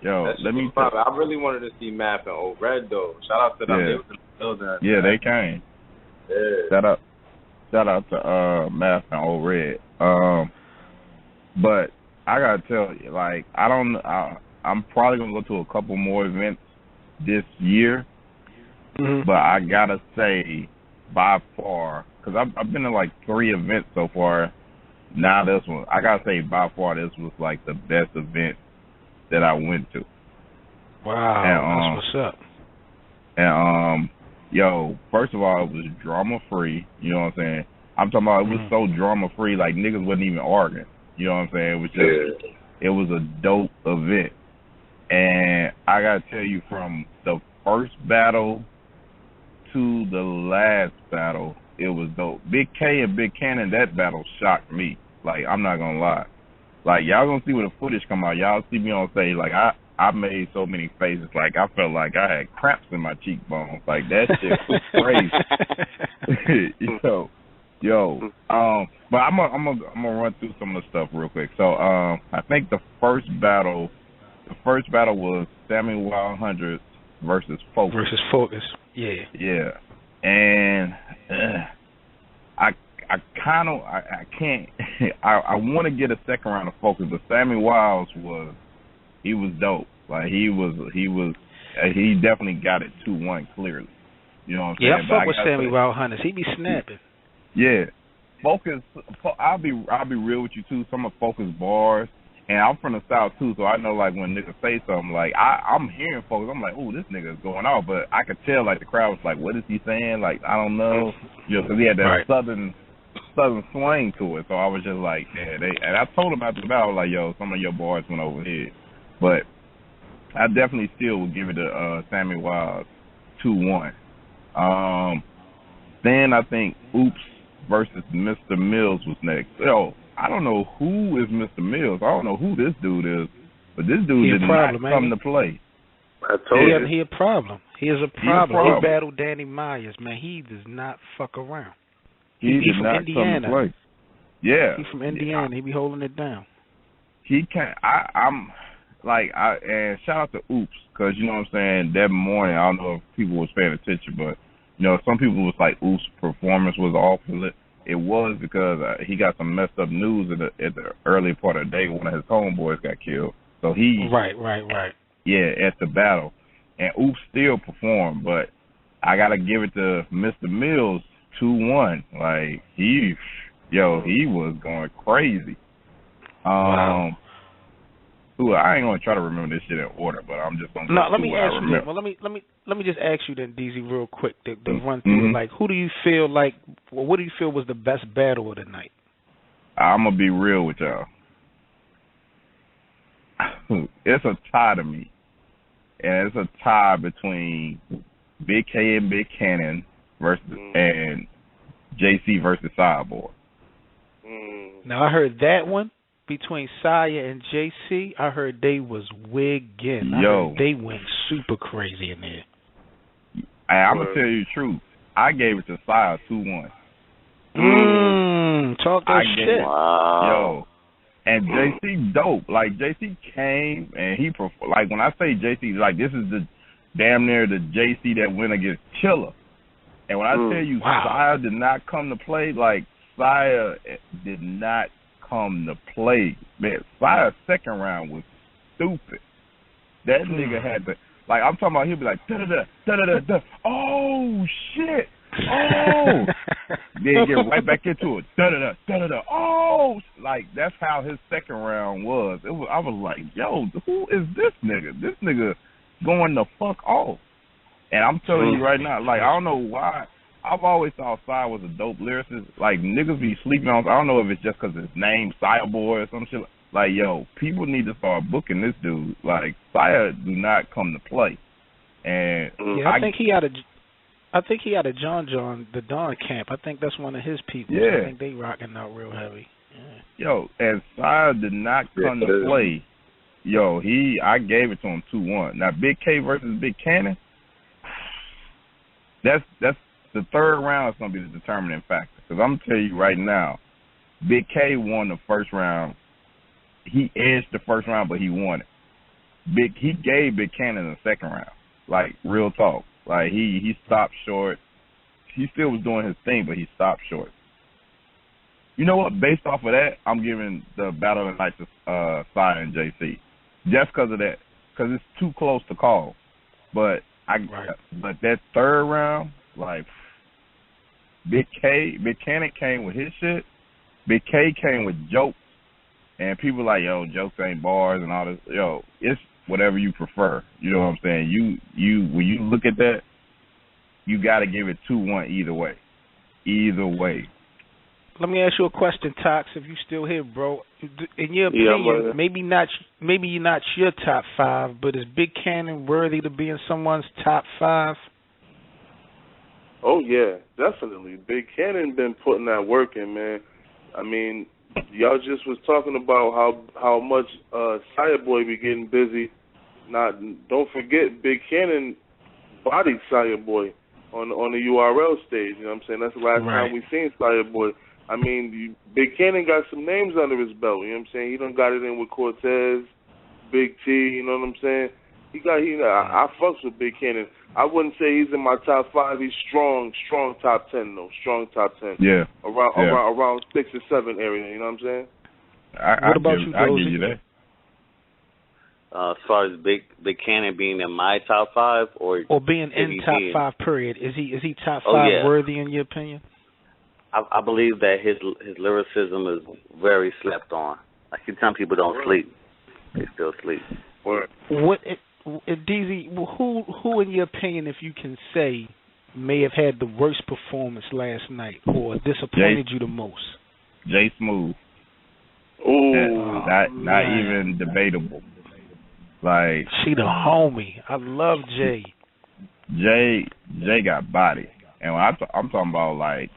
yo. Let me tell you. I really wanted to see Math and Old Red, though. Shout out to them. They was in the building. Yeah, they came. Yeah. Shout out to Math and Old Red. But I gotta tell you, like, I'm probably gonna go to a couple more events this year, but I gotta say, by far, because I've been to like 3 events so far. Now this one, I gotta say, by far, this was like the best event that I went to. Wow, that's what's up. And yo, first of all, it was drama free. You know what I'm saying? I'm talking about it was so drama free, like niggas wasn't even arguing. You know what I'm saying? It was just, it was a dope event. And I gotta tell you, from the first battle to the last battle, it was dope. Big K and Big Cannon, that battle shocked me. Like, I'm not gonna lie. Like, y'all gonna see when the footage come out. Y'all see me on stage. Like, I made so many faces. Like, I felt like I had cramps in my cheekbones. Like, that shit was crazy. But I'm gonna run through some of the stuff real quick. So, I think the first battle was Sammy Wild Hundreds versus Focus. Yeah. And I can't. I want to get a second round of Focus, but Sammy Wilds was dope. Like he definitely got it 2-1 clearly. You know what I'm saying? Yeah, I fuck with Sammy Wild Hunters. He be snapping. Yeah, Focus. I'll be real with you too. Some of Focus bars, and I'm from the South too, so I know like when niggas say something, like I'm hearing Focus, I'm like, ooh, this nigga is going off, but I could tell like the crowd was like, what is he saying? Like, I don't know, because he had that southern swing to it. So I was just like, yeah, and I told him after the battle, like, yo, some of your boys went over here. But I definitely still would give it to Sammy Wild 2-1. Then I think Oops versus Mr. Mills was next. Yo, I don't know who is Mr. Mills. I don't know who this dude is, but this dude did not come to play. I told you. He a problem. He is a problem. He battled Danny Myers, man. He does not fuck around. He did from not Indiana. come to play. Yeah. He's from Indiana. He be holding it down. He can't. And shout out to Oops, because, you know what I'm saying, that morning, I don't know if people was paying attention, but, you know, some people was like, Oops' performance was off. It was because he got some messed up news at the early part of the day. One of his homeboys got killed. So he... Right. Yeah, at the battle. And Oops still performed, but I got to give it to Mr. Mills 2-1. Like, he was going crazy. Wow. I ain't gonna try to remember this shit in order, but I'm just gonna. No, let me ask you. Well, let me just ask you then, DZ, real quick to run through. Like, who do you feel like? Well, what do you feel was the best battle of the night? I'm gonna be real with y'all. It's a tie to me, and it's a tie between Big K and Big Cannon and JC versus Cyborg. Now I heard that one. Between Saya and JC, I heard they was wigging. I heard they went super crazy in there. I'm going to tell you the truth. I gave it to Saya 2-1. Talk that shit. Yo. And JC dope. Like, JC came and he, like, when I say JC, like, this is the damn near the JC that went against Chilla. And when I tell you Saya did not come to play, like, Saya did not come to play. Man, Saya's second round was stupid. That nigga had to, like, I'm talking about, he'll be like, da-da-da, da-da-da-da, oh, shit, oh. Then get right back into it, da-da-da, da-da-da, oh. Like, that's how his second round was. I was like, yo, who is this nigga? This nigga going the fuck off. And I'm telling you right now, like, I don't know why. I've always thought Saya was a dope lyricist. Like, niggas be sleeping on, I don't know if it's just because his name, Cyborg or some shit. Like, yo, people need to start booking this dude. Like, Saya do not come to play. And I think he had a John, the Dawn Camp. I think that's one of his people. Yeah. So I think they rocking out real heavy. Yeah. Yo, and Saya did not come to play. Yo, I gave it to him 2-1. Now, Big K versus Big Cannon, that's the third round is going to be the determining factor. Because I'm going to tell you right now, Big K won the first round. He edged the first round, but he won it. He gave Big Cannon the second round. Like, real talk. Like, he stopped short. He still was doing his thing, but he stopped short. You know what? Based off of that, I'm giving the Battle of the Night to Saya and JC. Just because of that. Because it's too close to call. But but that third round, like, Big Cannon came with his shit. Big K came with jokes. And people like, yo, jokes ain't bars and all this. Yo, it's whatever you prefer. You know what I'm saying? When you look at that, you got to give it 2-1 either way. Either way. Let me ask you a question, Tox, if you still here, bro. In your opinion, maybe you're not your top 5, but is Big Cannon worthy to be in someone's top 5? Oh, yeah, definitely. Big Cannon been putting that work in, man. I mean, y'all just was talking about how much Cyborg be getting busy. Don't forget, Big Cannon bodied Cyborg on the URL stage. You know what I'm saying? That's the last time we seen Cyborg. I mean, Big Cannon got some names under his belt. You know what I'm saying? He done got it in with Cortez, Big T. You know what I'm saying? I fucks with Big Cannon. I wouldn't say he's in my top 5. He's strong top 10 though. Strong top 10. Yeah. Around 6 or 7 area. You know what I'm saying? What about you, I give you that. As far as Big Cannon being in my top 5 or being in top 5 period, is he top 5 worthy in your opinion? I believe that his lyricism is very slept on. Like, some people don't sleep, they still sleep. DZ, who in your opinion, if you can say, may have had the worst performance last night or disappointed you the most? Jay Smooth. Ooh, not even debatable. Like, she the homie. I love Jay. Jay got body, and when I'm talking about like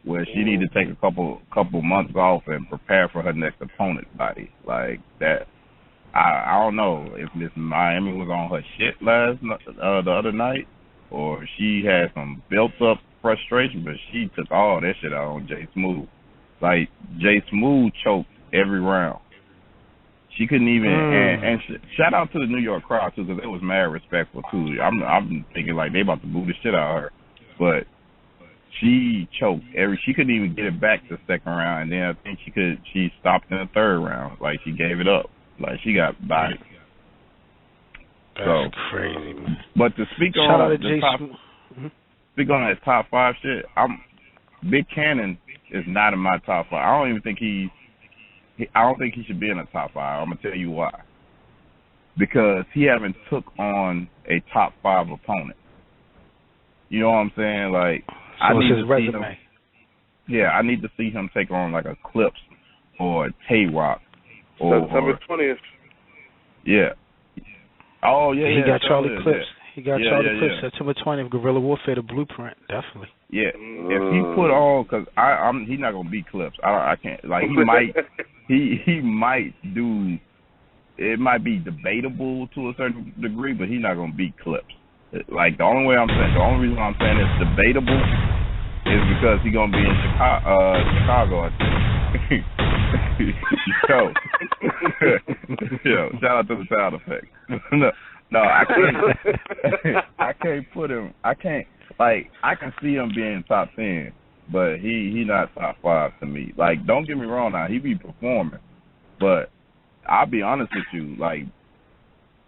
where she need to take a couple months off and prepare for her next opponent's body, like that. I don't know if Miss Miami was on her shit the other night, or she had some built up frustration, but she took all that shit out on Jay Smooth. Like, Jay Smooth choked every round. She couldn't even, and shout out to the New York crowd too, because it was mad respectful too. I'm thinking like they about to boo the shit out of her, but she choked she couldn't even get it back the second round, and then I think she stopped in the third round. Like, she gave it up. Like, she got bodied. That's crazy, man. But to speak Shout on out to the top, speak on that top 5 shit, Big Cannon is not in my top 5. I don't even think I don't think he should be in the top 5. I'm gonna tell you why. Because he haven't took on a top 5 opponent. You know what I'm saying? Like, so I need his to resume. see him. Yeah, I need to see him take on like a Clips or a Tay-Rock or September 20th. Yeah. Oh yeah. He got Charlie yeah, Clips. Yeah. He got Charlie Clips. September 20th, Guerrilla Warfare, the Blueprint, definitely. Yeah. If he put on, because he's not gonna beat Clips. I can't. Like, he might do. It might be debatable to a certain degree, but he's not gonna beat Clips. Like, the only reason I'm saying it's debatable is because he's gonna be in Chicago, I think. Yo, shout out to the sound effect. no, I can't. I can't put him. I can't. Like, I can see him being top 10, but he not top 5 to me. Like, don't get me wrong now, he be performing, but I'll be honest with you, like,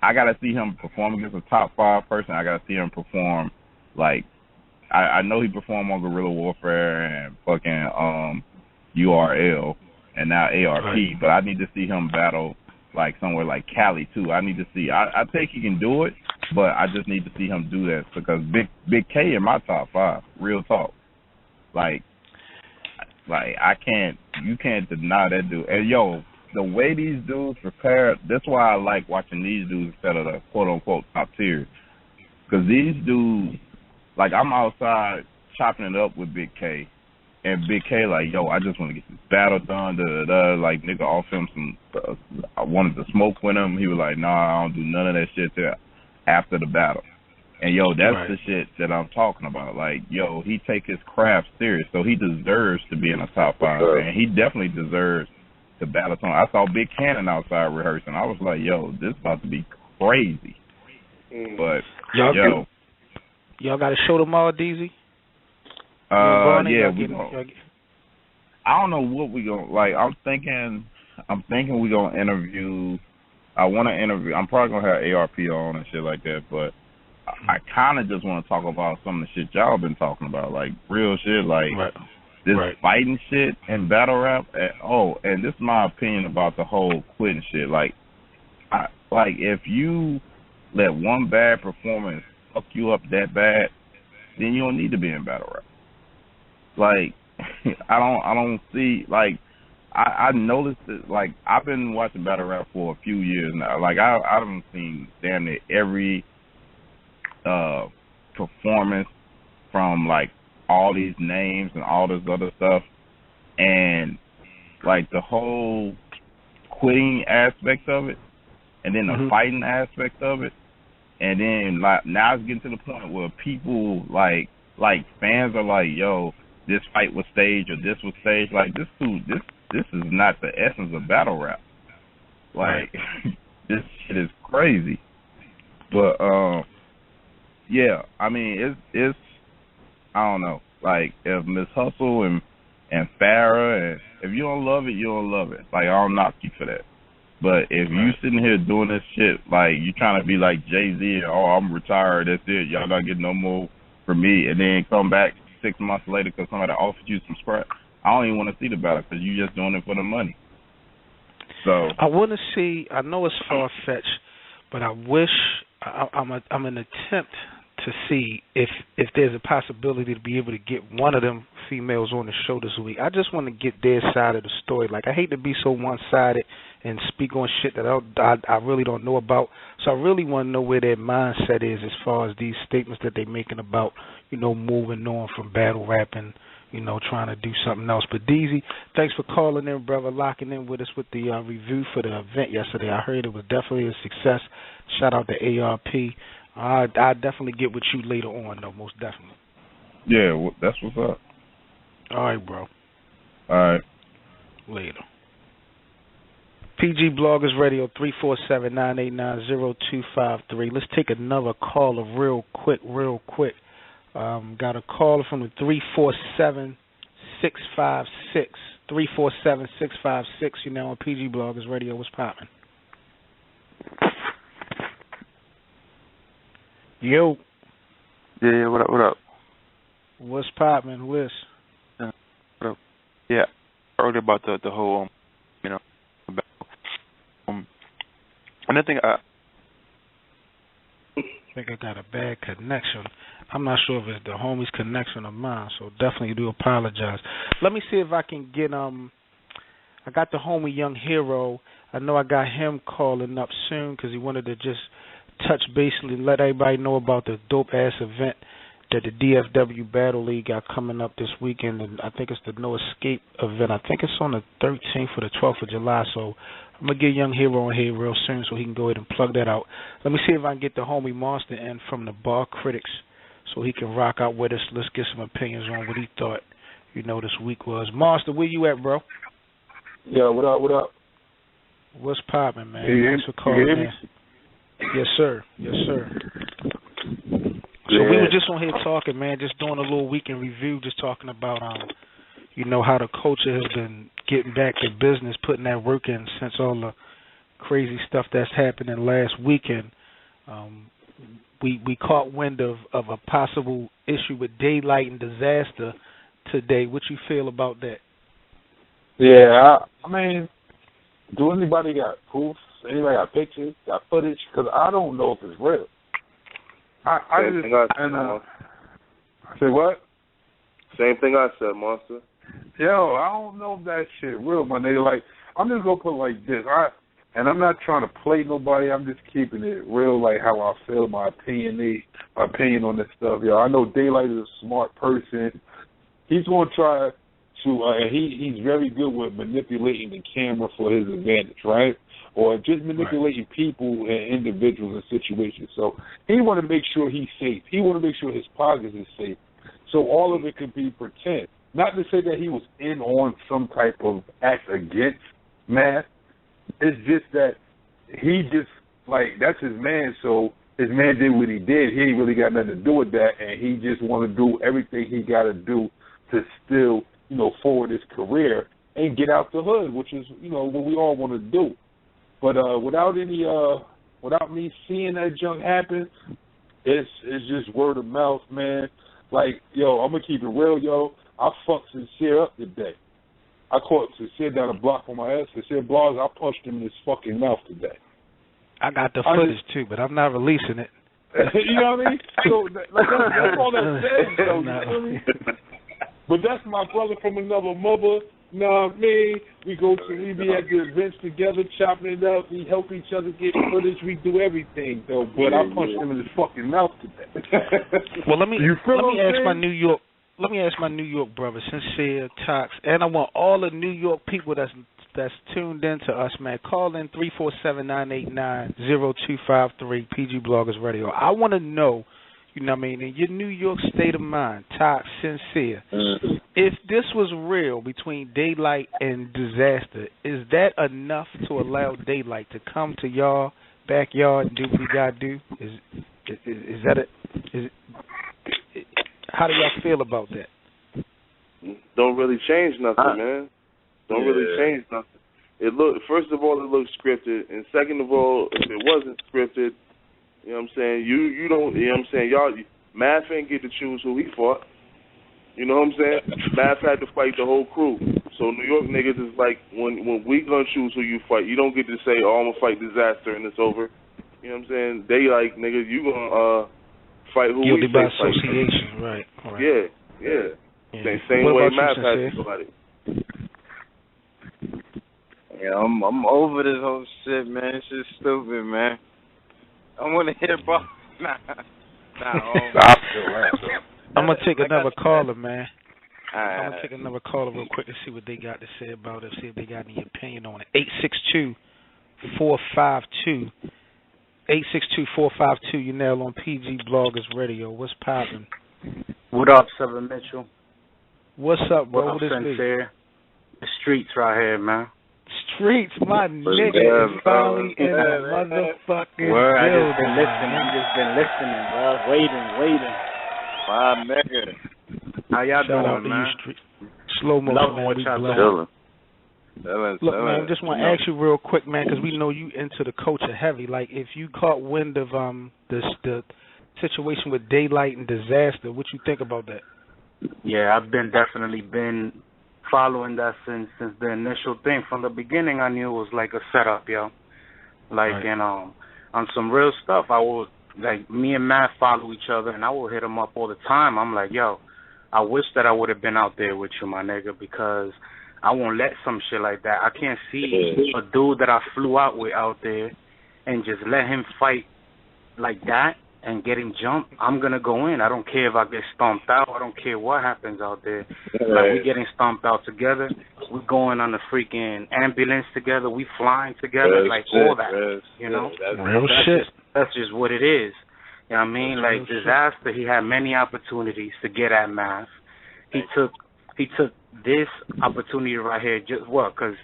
I gotta see him perform against a top 5 person. I gotta see him perform, like, I know he performed on Guerrilla Warfare and fucking URL and now ARP, right. But I need to see him battle like somewhere like Cali too. I need to see. I think he can do it, but I just need to see him do that because Big K in my top 5. Real talk. Like I can't. You can't deny that dude. And yo, the way these dudes prepare. That's why I like watching these dudes instead of the quote unquote top tiers. Because these dudes, like, I'm outside chopping it up with Big K. And Big K like, yo, I just want to get this battle done, like, nigga offered him some, I wanted to smoke with him. He was like, nah, I don't do none of that shit till after the battle. And, yo, that's the shit that I'm talking about. Like, yo, he take his craft serious, so he deserves to be in the top 5. And he definitely deserves to battle someone. I saw Big Cannon outside rehearsing. I was like, yo, this is about to be crazy. But, y'all got to show them all, DZ? Yeah, we gonna, I don't know what we gonna, like, I'm thinking we gonna interview. I want to interview. I'm probably gonna have ARP on and shit like that, but I kind of just want to talk about some of the shit y'all been talking about, like real shit, like this fighting shit and battle rap. And this is my opinion about the whole quitting shit. Like if you let one bad performance fuck you up that bad, then you don't need to be in battle rap. Like, I don't see, like, I noticed that, like, I've been watching battle rap for a few years now. Like, I've seen damn near every performance from, like, all these names and all this other stuff. And, like, the whole quitting aspect of it, and then the fighting aspect of it, and then, like, now it's getting to the point where people, like fans are like, yo, this fight was staged or this was staged. Like, this is not the essence of battle rap. Like, this shit is crazy. But yeah, I mean, it's I don't know. Like, if Miss Hustle and Farrah, and if you don't love it, you don't love it. Like, I don't knock you for that. But if you sitting here doing this shit, like, you trying to be like Jay-Z, I'm retired, that's it, y'all not getting no more from me, and then come back 6 months later because somebody offered you some scrap, I don't even want to see the battle because you just doing it for the money. So I want to see. I know it's far fetched, but I wish I'm an attempt to see if there's a possibility to be able to get one of them females on the show this week. I just want to get their side of the story. Like, I hate to be so one-sided and speak on shit that I really don't know about. So I really want to know where their mindset is as far as these statements that they're making about, moving on from battle rapping, trying to do something else. But DZ, thanks for calling in, brother, locking in with us with the review for the event yesterday. I heard it was definitely a success. Shout out to ARP. I'll definitely get with you later on, though, most definitely. Yeah, that's what's up. All right, bro. All right. Later. PG Bloggers Radio, 347-989-0253. Let's take another caller real quick. Got a caller from the 347-656. 347-656. You're now on PG Bloggers Radio. What's poppin'? Yo. Yeah, what up? What's poppin'? Who is? What up? Yeah, I heard about the whole, about, another thing, I think I got a bad connection. I'm not sure if it's the homie's connection or mine, so definitely do apologize. Let me see if I can get, I got the homie Young Hero. I know I got him calling up soon because he wanted to just touch basically let everybody know about the dope-ass event that the DFW Battle League got coming up this weekend, and I think it's the No Escape event. I think it's on the 13th or the 12th of July, so I'm going to get Young Hero in here real soon so he can go ahead and plug that out. Let me see if I can get the homie Monster in from the Bar Critics so he can rock out with us. Let's get some opinions on what he thought, this week was. Monster, where you at, bro? Yeah, what up? What's poppin', man? Thanks for calling in. Yes, sir. So we were just on here talking, man, just doing a little weekend review, just talking about, how the culture has been getting back to business, putting that work in since all the crazy stuff that's happening last weekend. We caught wind of a possible issue with Daylight and Disaster today. What you feel about that? Yeah, I mean, do anybody got proof? Anybody got pictures, got footage? Because I don't know if it's real. Say what? Same thing I said, Monster. Yo, I don't know if that shit real, my nigga. Like, I'm just gonna put it like this. I'm not trying to play nobody. I'm just keeping it real, like how I feel, my opinion on this stuff. Yo, I know Daylight is a smart person. He's gonna try to. He's very good with manipulating the camera for his advantage, right? Or just manipulating people and individuals and situations. So he want to make sure he's safe. He want to make sure his pockets is safe. So all of it could be pretend. Not to say that he was in on some type of act against Math. It's just that he just, like, that's his man, so his man did what he did. He ain't really got nothing to do with that, and he just want to do everything he got to do to still, forward his career and get out the hood, which is, what we all want to do. But without me seeing that junk happen, it's just word of mouth, man. Like, I'm gonna keep it real, I fucked Sincere up today. I caught Sincere down a block on my ass. Sincere blogs, I punched him in his fucking mouth today. I got the footage too, but I'm not releasing it. You know what I mean? So that's all that says, though. You know what I mean? But that's my brother from another mother. Nah, me, we be at the events together, chopping it up. We help each other get footage. We do everything, though. But I punched him in his fucking mouth today. Well, let me ask my New York brother, Sincere, Tox, and I want all the New York people that's tuned in to us, man. Call in 347-989-0253, PG Bloggers Radio. I want to know, in your New York state of mind, Tox, Sincere, if this was real between Daylight and Disaster, is that enough to allow Daylight to come to y'all backyard and do what he got to do? Is that it? How do y'all feel about that? Don't really change nothing, man. Don't really change nothing. First of all, it looks scripted, and second of all, if it wasn't scripted, you know what I'm saying, you don't, you know what I'm saying, y'all, Math ain't get to choose who he fought. You know what I'm saying? Math had to fight the whole crew. So New York niggas is like, when we gonna choose who you fight, you don't get to say, I'm gonna fight Disaster and it's over. You know what I'm saying? They like, nigga, you gonna fight who guilty we by say fight. association, right? Yeah. Same what way about Math you, has Sincere? about it. Yeah, I'm over this whole shit, man. It's just stupid, man. I want to hear about. I'm gonna take another caller, man. I'm gonna take another caller real quick and see what they got to say about it. See if they got any opinion on it. 862-452. 862-452. You now on PG Bloggers Radio. What's poppin'? What up, Southern Mitchell? What's up, bro? What up, Sincere? The streets right here, man. Streets, my nigga is finally in the motherfucking Word, I building. just been listening. I just been listening, bro. Waiting. My nigga. How y'all Shout out doing, to man? you, street. Slow motion, Love man. what We y'all blessed. Look, man, just want to ask you real quick, man, because we know you into the culture heavy. Like, if you caught wind of the situation with Daylight and Disaster, what you think about that? Yeah, I've definitely been following that since the initial thing. From the beginning, I knew it was like a setup, yo. Like, right. And on some real stuff, I would, like, me and Matt follow each other, and I will hit him up all the time. I'm like, yo, I wish that I would have been out there with you, my nigga, because I won't let some shit like that. I can't see a dude that I flew out with out there and just let him fight like that and get him jumped. I'm going to go in. I don't care if I get stomped out. I don't care what happens out there. Like, we getting stomped out together. We're going on the freaking ambulance together. We flying together. All that, you know? That's just what it is. You know what I mean? Like, Disaster, he had many opportunities to get at Math. He took this opportunity right here just because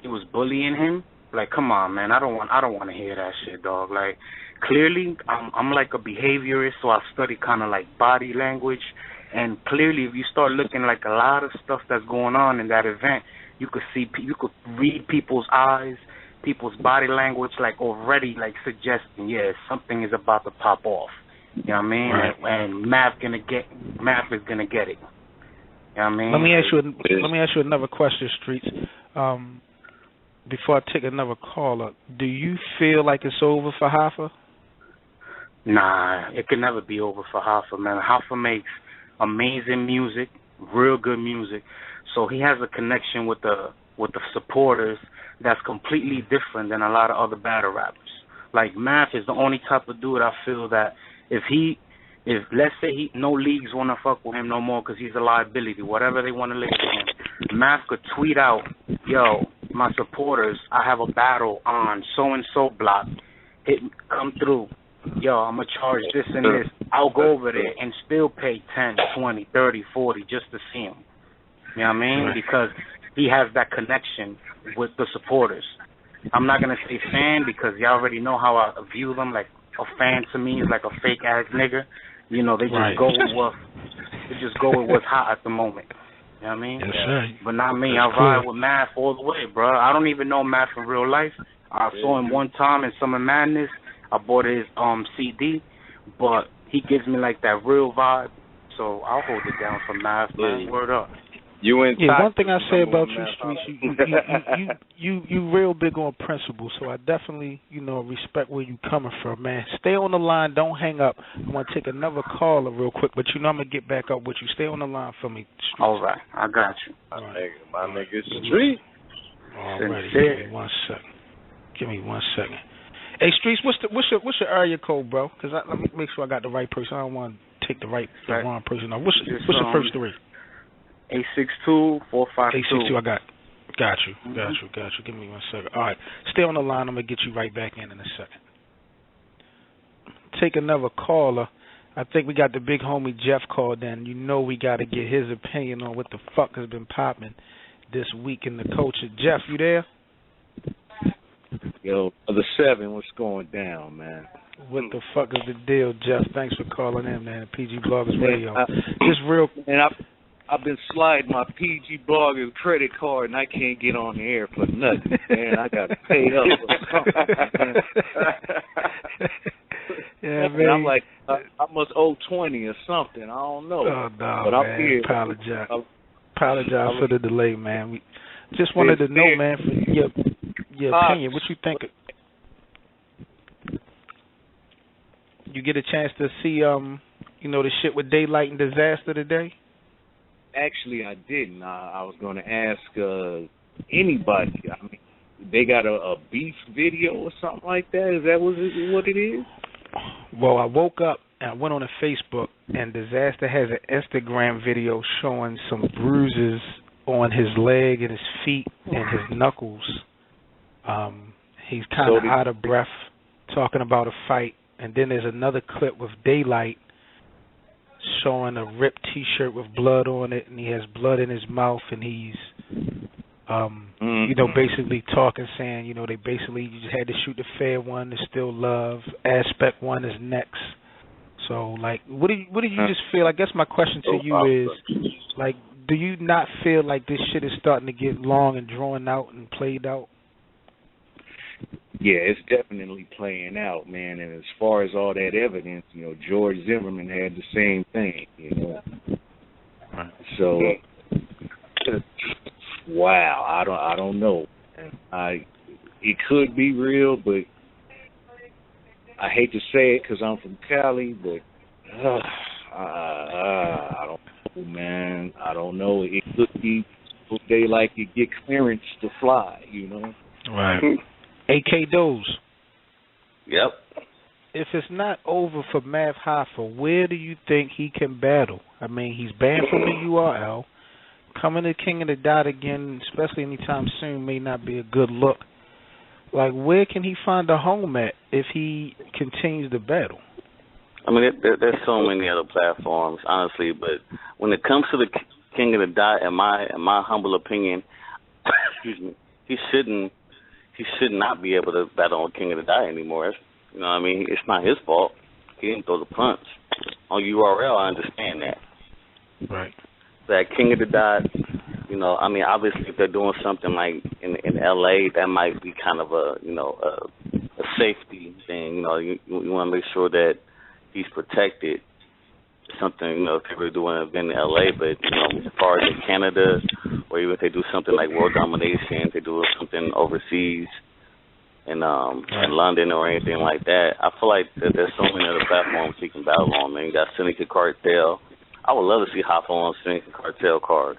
he was bullying him. Like, come on, man. I don't want to hear that shit, dog. Like, clearly, I'm like a behaviorist, so I study kind of like body language. And clearly, if you start looking like a lot of stuff that's going on in that event, you could read people's eyes, people's body language, like already like suggesting, something is about to pop off. You know what I mean? Right. And Math is gonna get it. You know what I mean? Let me ask you another question, Streets. Before I take another caller, do you feel like it's over for Hoffa? Nah, it can never be over for Hoffa, man. Hoffa makes amazing music, real good music. So he has a connection with the supporters that's completely different than a lot of other battle rappers. Like, Math is the only type of dude I feel that if let's say no leagues want to fuck with him no more because he's a liability, whatever they want to label him, Math could tweet out, yo, my supporters, I have a battle on so-and-so block. Come through. Yo, I'm going to charge this and this. I'll go over there and still pay 10, 20, 30, 40 just to see him. You know what I mean? Right. Because he has that connection with the supporters. I'm not going to say fan because y'all already know how I view them. Like, a fan to me is like a fake-ass nigga. You know, they just go with what's hot at the moment. You know what I mean? Yes, sir. But not me. I ride with Math all the way, bro. I don't even know Math in real life. I saw him one time in Summer Madness. I bought his CD, but he gives me like that real vibe. So I'll hold it down for Math, man. Word up. One thing I say about you, Streets, you real big on principle, so I definitely, respect where you coming from, man. Stay on the line, don't hang up. I want to take another caller real quick, but I'm going to get back up with you. Stay on the line for me, Streets. All right, I got you. My nigga Street. All right, give me one second. Hey, Streets, what's your area code, bro? Because let me make sure I got the right person. I don't want to take the wrong person off. What's your first three? 862-452. 862, I got you. Got you. Give me 1 second. All right, stay on the line. I'm going to get you right back in a second. Take another caller. I think we got the big homie Jeff called in. We got to get his opinion on what the fuck has been popping this week in the culture. Jeff, you there? Yo, the 7, what's going down, man? What the fuck is the deal, Jeff? Thanks for calling in, man. PG Bloggers Radio. And I've been sliding my PG Bloggers credit card, and I can't get on the air for nothing, man. I got to pay up or something. Yeah, man. And I'm like, I must owe 20 or something. I don't know. Oh, no, but man. I'm here. Apologize for the delay, man. We just wanted to know, man, for your opinion. What you think? You get a chance to see the shit with Daylight and Disaster today? Actually, I didn't. I was going to ask anybody. I mean, they got a beef video or something like that? Is that what it is? Well, I woke up and I went on a Facebook, and Disaster has an Instagram video showing some bruises on his leg and his feet and his knuckles. He's kind of out of breath talking about a fight. And then there's another clip with Daylight showing a ripped T-shirt with blood on it, and he has blood in his mouth, and he's, basically talking, saying, they basically just had to shoot the fair one. There's still love. Aspect one is next. So, like, what do you just feel? I guess my question to you is, like, do you not feel like this shit is starting to get long and drawn out and played out? Yeah, it's definitely playing out, man. And as far as all that evidence, George Zimmerman had the same thing, Right. So, wow, I don't know. It could be real, but I hate to say it because I'm from Cali, but I don't know, man. I don't know. It could be they like to get clearance to fly, Right. AK Doze. Yep. If it's not over for Math Hoffa, where do you think he can battle? I mean, he's banned from the URL. Coming to King of the Dot again, especially anytime soon, may not be a good look. Like, where can he find a home at if he continues to battle? I mean, there's so many other platforms, honestly, but when it comes to the King of the Dot, in my humble opinion, excuse me, he should not be able to battle on King of the Dot anymore. You know what I mean? It's not his fault. He didn't throw the punch. On URL, I understand that. Right. That King of the Dot, I mean, obviously if they're doing something like in LA, that might be kind of a safety thing. You want to make sure that he's protected. Something, if they were doing an event in LA, but as far as in Canada, or even if they do something like World Domination, they do something overseas in London or anything like that, I feel like that there's so many other platforms he can battle on, man. You got Seneca Cartel. I would love to see Hoffa on Seneca Cartel card.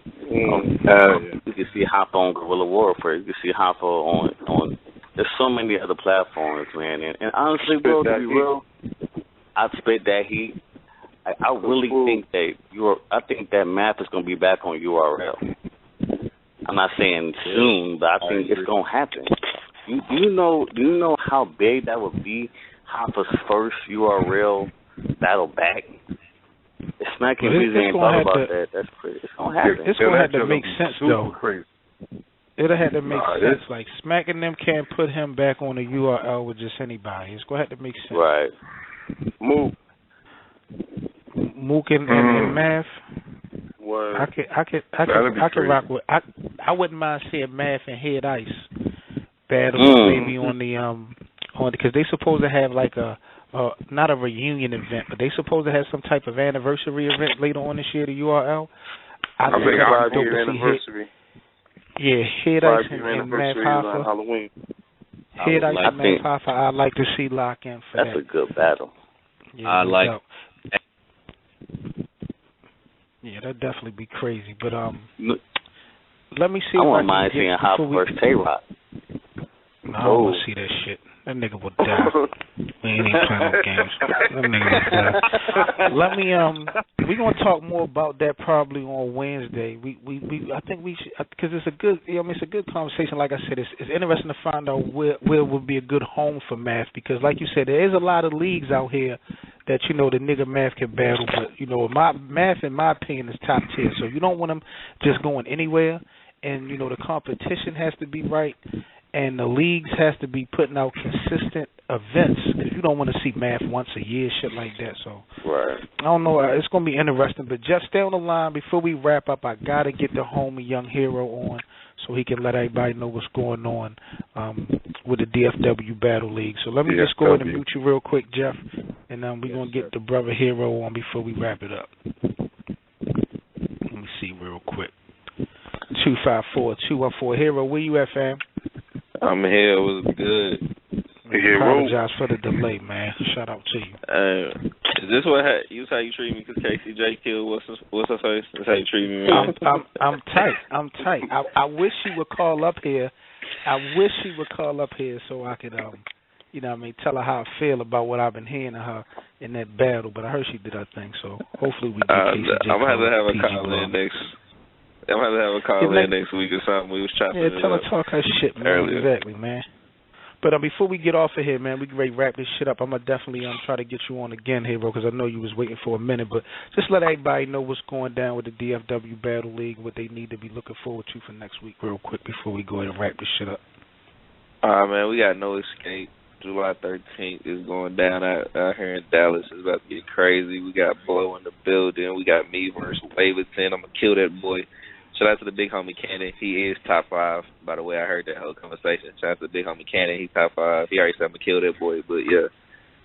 You can see Hoffa on Guerrilla Warfare. You can see Hoffa on there's so many other platforms, man. And honestly, bro, to be real, I'd spit that heat. I really think that Math is going to be back on URL. I'm not saying soon, but I think it's going to happen. Do you know how big that would be? Hoffa's first URL battle back. It's not confusing. Ain't thought about that. That's crazy. It's going to happen. It's going to have to make sense, though. Crazy. It'll have to make sense. Like, Smack and them can't put him back on the URL with just anybody. It's going to have to make sense. Right. Mook and Math. Word. I could rock with. I wouldn't mind seeing Math and Head Ice battle maybe on because they supposed to have like a not a reunion event, but they supposed to have some type of anniversary event later on this year. The URL. I think it's dope to anniversary. Head Ice and Math Hoffa. Halloween. Head Ice and Math Hoffa. I'd like to see lock in for that. That's a good battle. Yeah, I like. Yeah, that'd definitely be crazy. But let me see. I wouldn't mind seeing Hoffa versus Tay-Rock. No, I don't want to see that shit. That nigga would die. We ain't even playing no games. That nigga would die. Let me we gonna talk more about that probably on Wednesday. I think we should, because it's a good. It's a good conversation. Like I said, it's interesting to find out where would be a good home for Math, because like you said, there is a lot of leagues out here that the nigga Math can battle, but my Math in my opinion is top tier. So you don't want him just going anywhere, and the competition has to be right. And the leagues has to be putting out consistent events, because you don't want to see Math once a year, shit like that. So right. I don't know. It's going to be interesting. But just stay on the line. Before we wrap up, I got to get the homie Young Hero on so he can let everybody know what's going on with the DFW Battle League. So let me just go in and mute you real quick, Jeff, and we're going to get the brother Hero on before we wrap it up. Let me see real quick. 254-214. Hero, where you at, fam? I'm here. It was good. Apologize for the delay, man. Shout out to you. Is this how you treat me? Because KCJ killed what's her face? That's how you treat me, man. I'm tight. I wish she would call up here. So I could tell her how I feel about what I've been hearing of her in that battle. But I heard she did her thing, so hopefully we get KCJ. I'm gonna have to have a call in next. I'm gonna have to have a call in next week or something. We was chopping it up. Tell her talk her shit, man. Earlier. Exactly, man. But before we get off of here, man, we can wrap this shit up. I'm going to definitely try to get you on again here, bro, because I know you was waiting for a minute. But just let everybody know what's going down with the DFW Battle League, what they need to be looking forward to for next week real quick before we go ahead and wrap this shit up. Man, we got No Escape. July 13th is going down out here in Dallas. It's about to get crazy. We got Blow in the building. We got me versus Waverton. I'm going to kill that boy. Shout out to the big homie Cannon. He is top 5. By the way, I heard that whole conversation. Shout out to the big homie Cannon. He's top 5. He already said I'm going to kill that boy. But, yeah,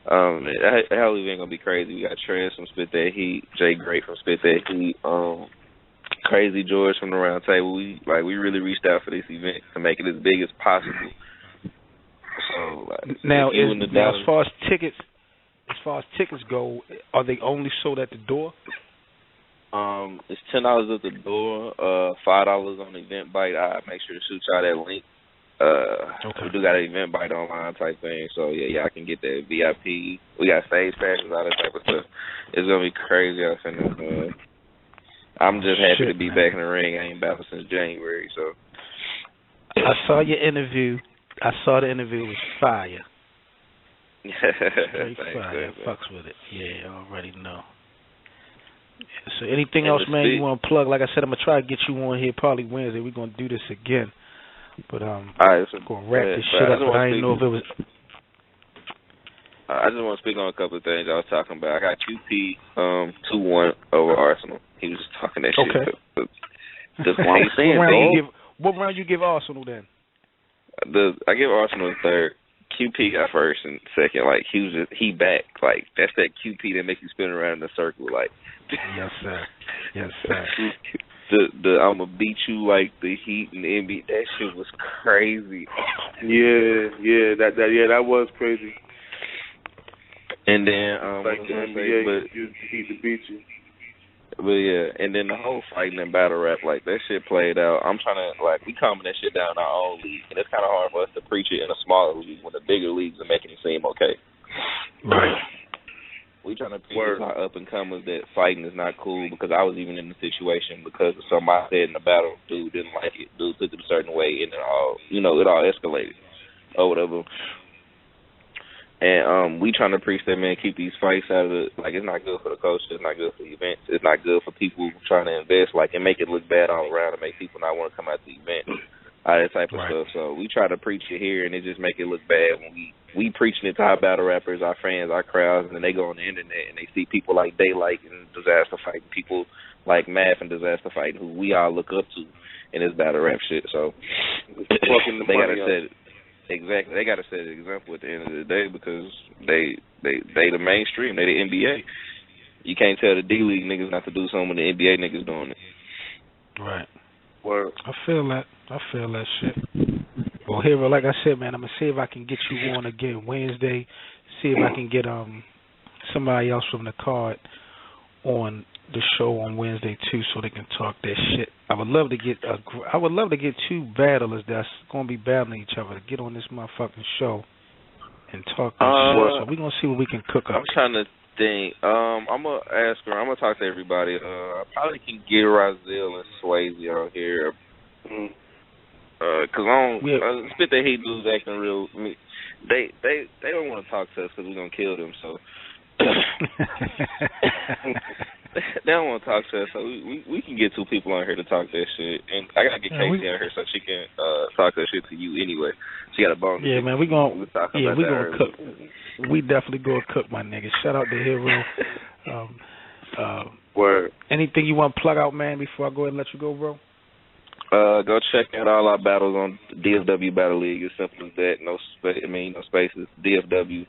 that whole event going to be crazy. We got Trez from Spit That Heat, Jay Great from Spit That Heat, Crazy George from the Round Table. We really reached out for this event to make it as big as possible. So, now as far as tickets go, are they only sold at the door? It's $10 at the door, $5 on Eventbrite. I make sure to shoot y'all that link. Okay. We do got an Eventbrite online type thing, so yeah, I can get that VIP. We got stage passes, all that type of stuff. It's gonna be crazy. I'm just happy to be back in the ring. I ain't battled since January, so. I saw your interview. I saw the interview. It was fire. Straight fire. Fucks with it. Yeah, I already know. So anything else, man, you want to plug? Like I said, I'm going to try to get you on here probably Wednesday. We're going to do this again. But I'm going to wrap this shit up. But I didn't know if it was... I just want to speak on a couple of things I was talking about. I got QP 2-1 over Arsenal. He was just talking that shit. Just what I'm saying, what round you give Arsenal then? I give Arsenal a third. QP got first and second. Like, he back. Like, that's that QP that makes you spin around in a circle. Like, yes, sir. Yes, sir. I'm gonna beat you like the Heat and the NBA. That shit was crazy. That was crazy. And then like the NBA, you Heat to beat you. But yeah, and then the whole fighting and battle rap, like, that shit played out. I'm trying to, like, we calming that shit down in our own league, and it's kind of hard for us to preach it in a smaller league when the bigger leagues are making it seem okay. Right. We trying to preach our up and comers that fighting is not cool, because I was even in the situation because of something I said in the battle. Dude didn't like it. Dude took it a certain way, and it all escalated or whatever. And we trying to preach that, man, keep these fights out of the, like, it's not good for the coaches, it's not good for the events, it's not good for people trying to invest, like, and make it look bad all around and make people not want to come out to the event, all that type of stuff. So we try to preach it here, and it just make it look bad when we preaching it to our battle rappers, our fans, our crowds, and then they go on the internet and they see people like Daylight and Disaster Fighting, people like Math and Disaster Fighting, who we all look up to in this battle rap shit. So they gotta set it. Exactly, they got to set an example at the end of the day, because they the mainstream, they the NBA. You can't tell the D League niggas not to do something when the NBA niggas doing it. Right. Word. I feel that shit. Well, Hero, like I said, man, I'm gonna see if I can get you on again Wednesday. See if I can get somebody else from the card on the show on Wednesday too, so they can talk that shit. I would love to get two battlers that's gonna be battling each other to get on this motherfucking show and talk that shit. So we're gonna see what we can cook up. I'm trying to think. I'm gonna ask her. I'm gonna talk to everybody. I probably can get Rozelle and Swayze out here. Cause I don't Spit That Heat dudes acting real. I mean, they don't want to talk to us because we're gonna kill them. So. They don't want to talk to us, so we can get two people on here to talk that shit. And I gotta get Casey on here so she can talk that shit to you anyway. She got a bone. Yeah, man, we gonna cook. We definitely gonna cook, my nigga. Shout out to Hero. Word. Anything you want to plug out, man, before I go ahead and let you go, bro? Go check out all our battles on DFW Battle League. It's simple as that. No spaces. DFW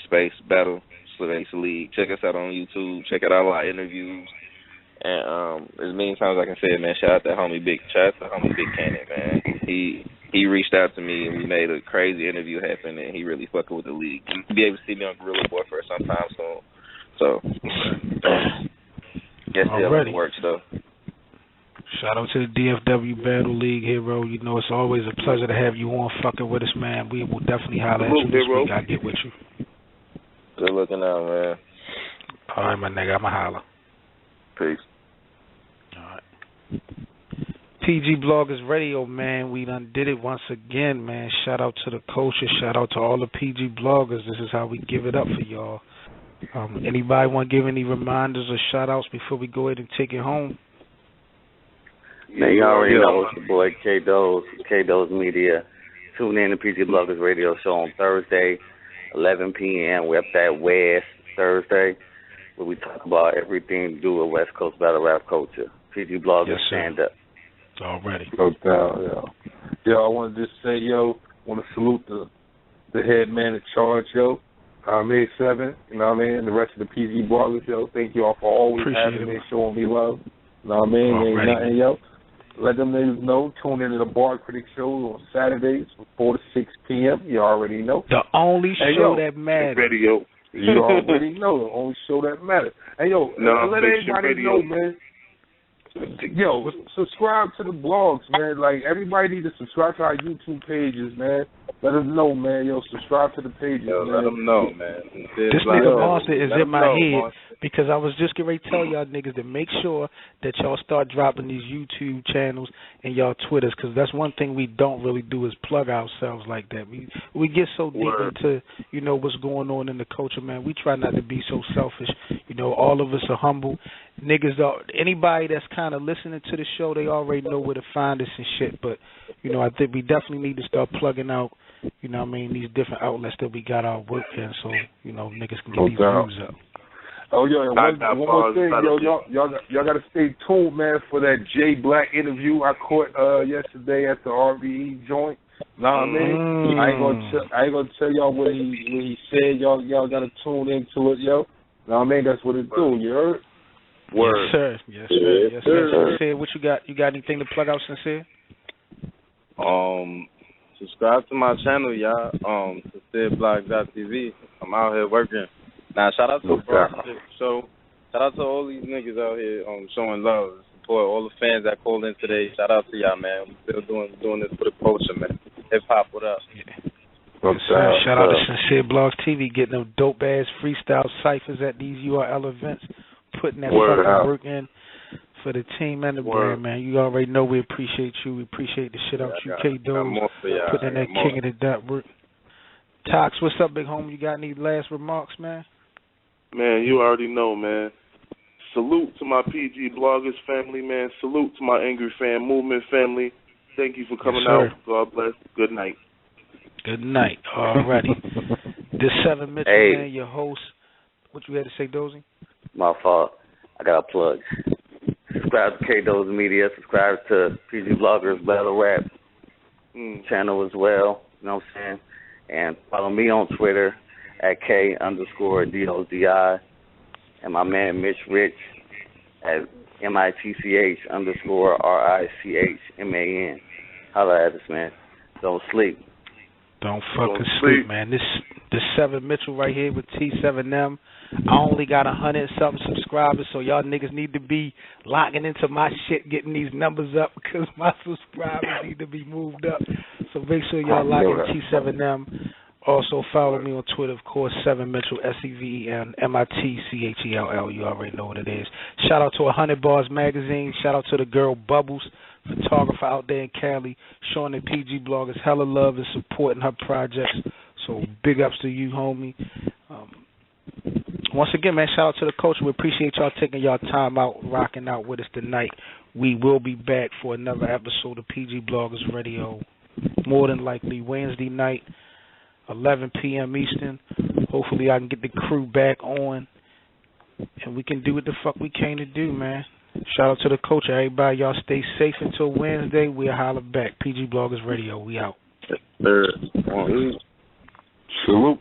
space battle. League. Check us out on YouTube. Check out all our interviews. And as many times as I can say it, man, shout out to homie Big Cannon, man. He he reached out to me and we made a crazy interview happen, and he really fucking with the league. You'll be able to see me on Gorilla Boy for sometime soon. So, yes, yeah, it works though. Shout out to the DFW Battle League hero. You know, it's always a pleasure to have you on fucking with us, man. We will definitely holler at you this week. I'll get with you. Good looking out, man. All right, my nigga. I'ma holler. Peace. All right. PG Bloggers Radio, man. We done did it once again, man. Shout out to the culture. Shout out to all the PG Bloggers. This is how we give it up for y'all. Anybody want to give any reminders or shout outs before we go ahead and take it home? Man, you already know it's your boy K-Doz Media. Tune in to PG Bloggers Radio Show on Thursday, 11 p.m. We're up that West Thursday, where we talk about everything to do with West Coast battle rap culture. PG Bloggers, stand up. Already. No doubt, yo. I want to just say, want to salute the head man in charge, May 7, you know what I mean, and the rest of the PG Bloggers, thank you all for always having me, showing me love. You know what I mean? Ain't nothing, Let them niggas know. Tune into the Bar Critic Show on Saturdays from 4 to 6 p.m. You already know. The only show that matters. Radio. You already know. The only show that matters. Hey, let everybody know, man. Subscribe to the blogs, man. Like, everybody need to subscribe to our YouTube pages, man. Let them know, man. Subscribe to the pages, man. Let them know, man. This nigga Monster is in my head because I was just getting ready to tell y'all niggas to make sure that y'all start dropping these YouTube channels and y'all Twitters, because that's one thing we don't really do is plug ourselves like that. We get so deep into, what's going on in the culture, man. We try not to be so selfish. All of us are humble. Niggas, anybody that's kind of listening to the show, they already know where to find us and shit. But, I think we definitely need to start plugging out, these different outlets that we got our work in, so, niggas can get these views up. Oh, one more thing, y'all got to stay tuned, man, for that Jay Black interview I caught yesterday at the RBE joint. Know what I mean? I ain't gonna tell y'all what he said. Y'all got to tune into it, Know what I mean? That's what it do. You heard? Word. Yes, sir. Yes, sir. Sincere, what you got? You got anything to plug out, Sincere? Subscribe to my channel, y'all. SincereBlog.tv. I'm out here working. Now, shout out to the show. Shout out to all these niggas out here showing love and support. All the fans that called in today. Shout out to y'all, man. We still doing this for the culture, man. Hip hop, what up? Yes, shout out to Sincere Blogs TV, getting them dope ass freestyle ciphers at these URL events, putting that fucking work in for the team and the brand, man. You already know we appreciate you. We appreciate the shit out you, K-Doz, putting in that king of the dot work. Tox, what's up, big homie? You got any last remarks, man? Man, you already know, man. Salute to my PG Bloggers family, man. Salute to my Angry Fan Movement family. Thank you for coming out. God bless. Good night. Good night. Alrighty. This 7 Mitchell, man, your host. What you had to say, Dozy? My fault. I got a plug. Subscribe to K-Doz Media. Subscribe to PG Bloggers Battle Rap channel as well. You know what I'm saying? And follow me on Twitter at K_DOZI. And my man Mitch Rich at MITCH_RICHMAN. Holla at us, man. Don't sleep. Don't fucking sleep, man. This 7 Mitchell right here with T7M. I only got 100-something subscribers, so y'all niggas need to be logging into my shit, getting these numbers up, because my subscribers need to be moved up. So make sure y'all log in T7M. Also follow me on Twitter, of course, 7 Mitchell, SEVEN, MITCHELL. You already know what it is. Shout out to 100 Bars Magazine. Shout out to the girl Bubbles, photographer out there in Cali, showing the PG Bloggers hella love and supporting her projects. So big ups to you, homie. Once again, man, shout out to the culture. We appreciate y'all taking y'all time out, rocking out with us tonight. We will be back for another episode of PG Bloggers Radio, more than likely Wednesday night, 11 p.m. Eastern. Hopefully I can get the crew back on, and we can do what the fuck we came to do, man. Shout out to the culture. Everybody, y'all stay safe until Wednesday. We'll holler back. PG Bloggers Radio, we out. Salute.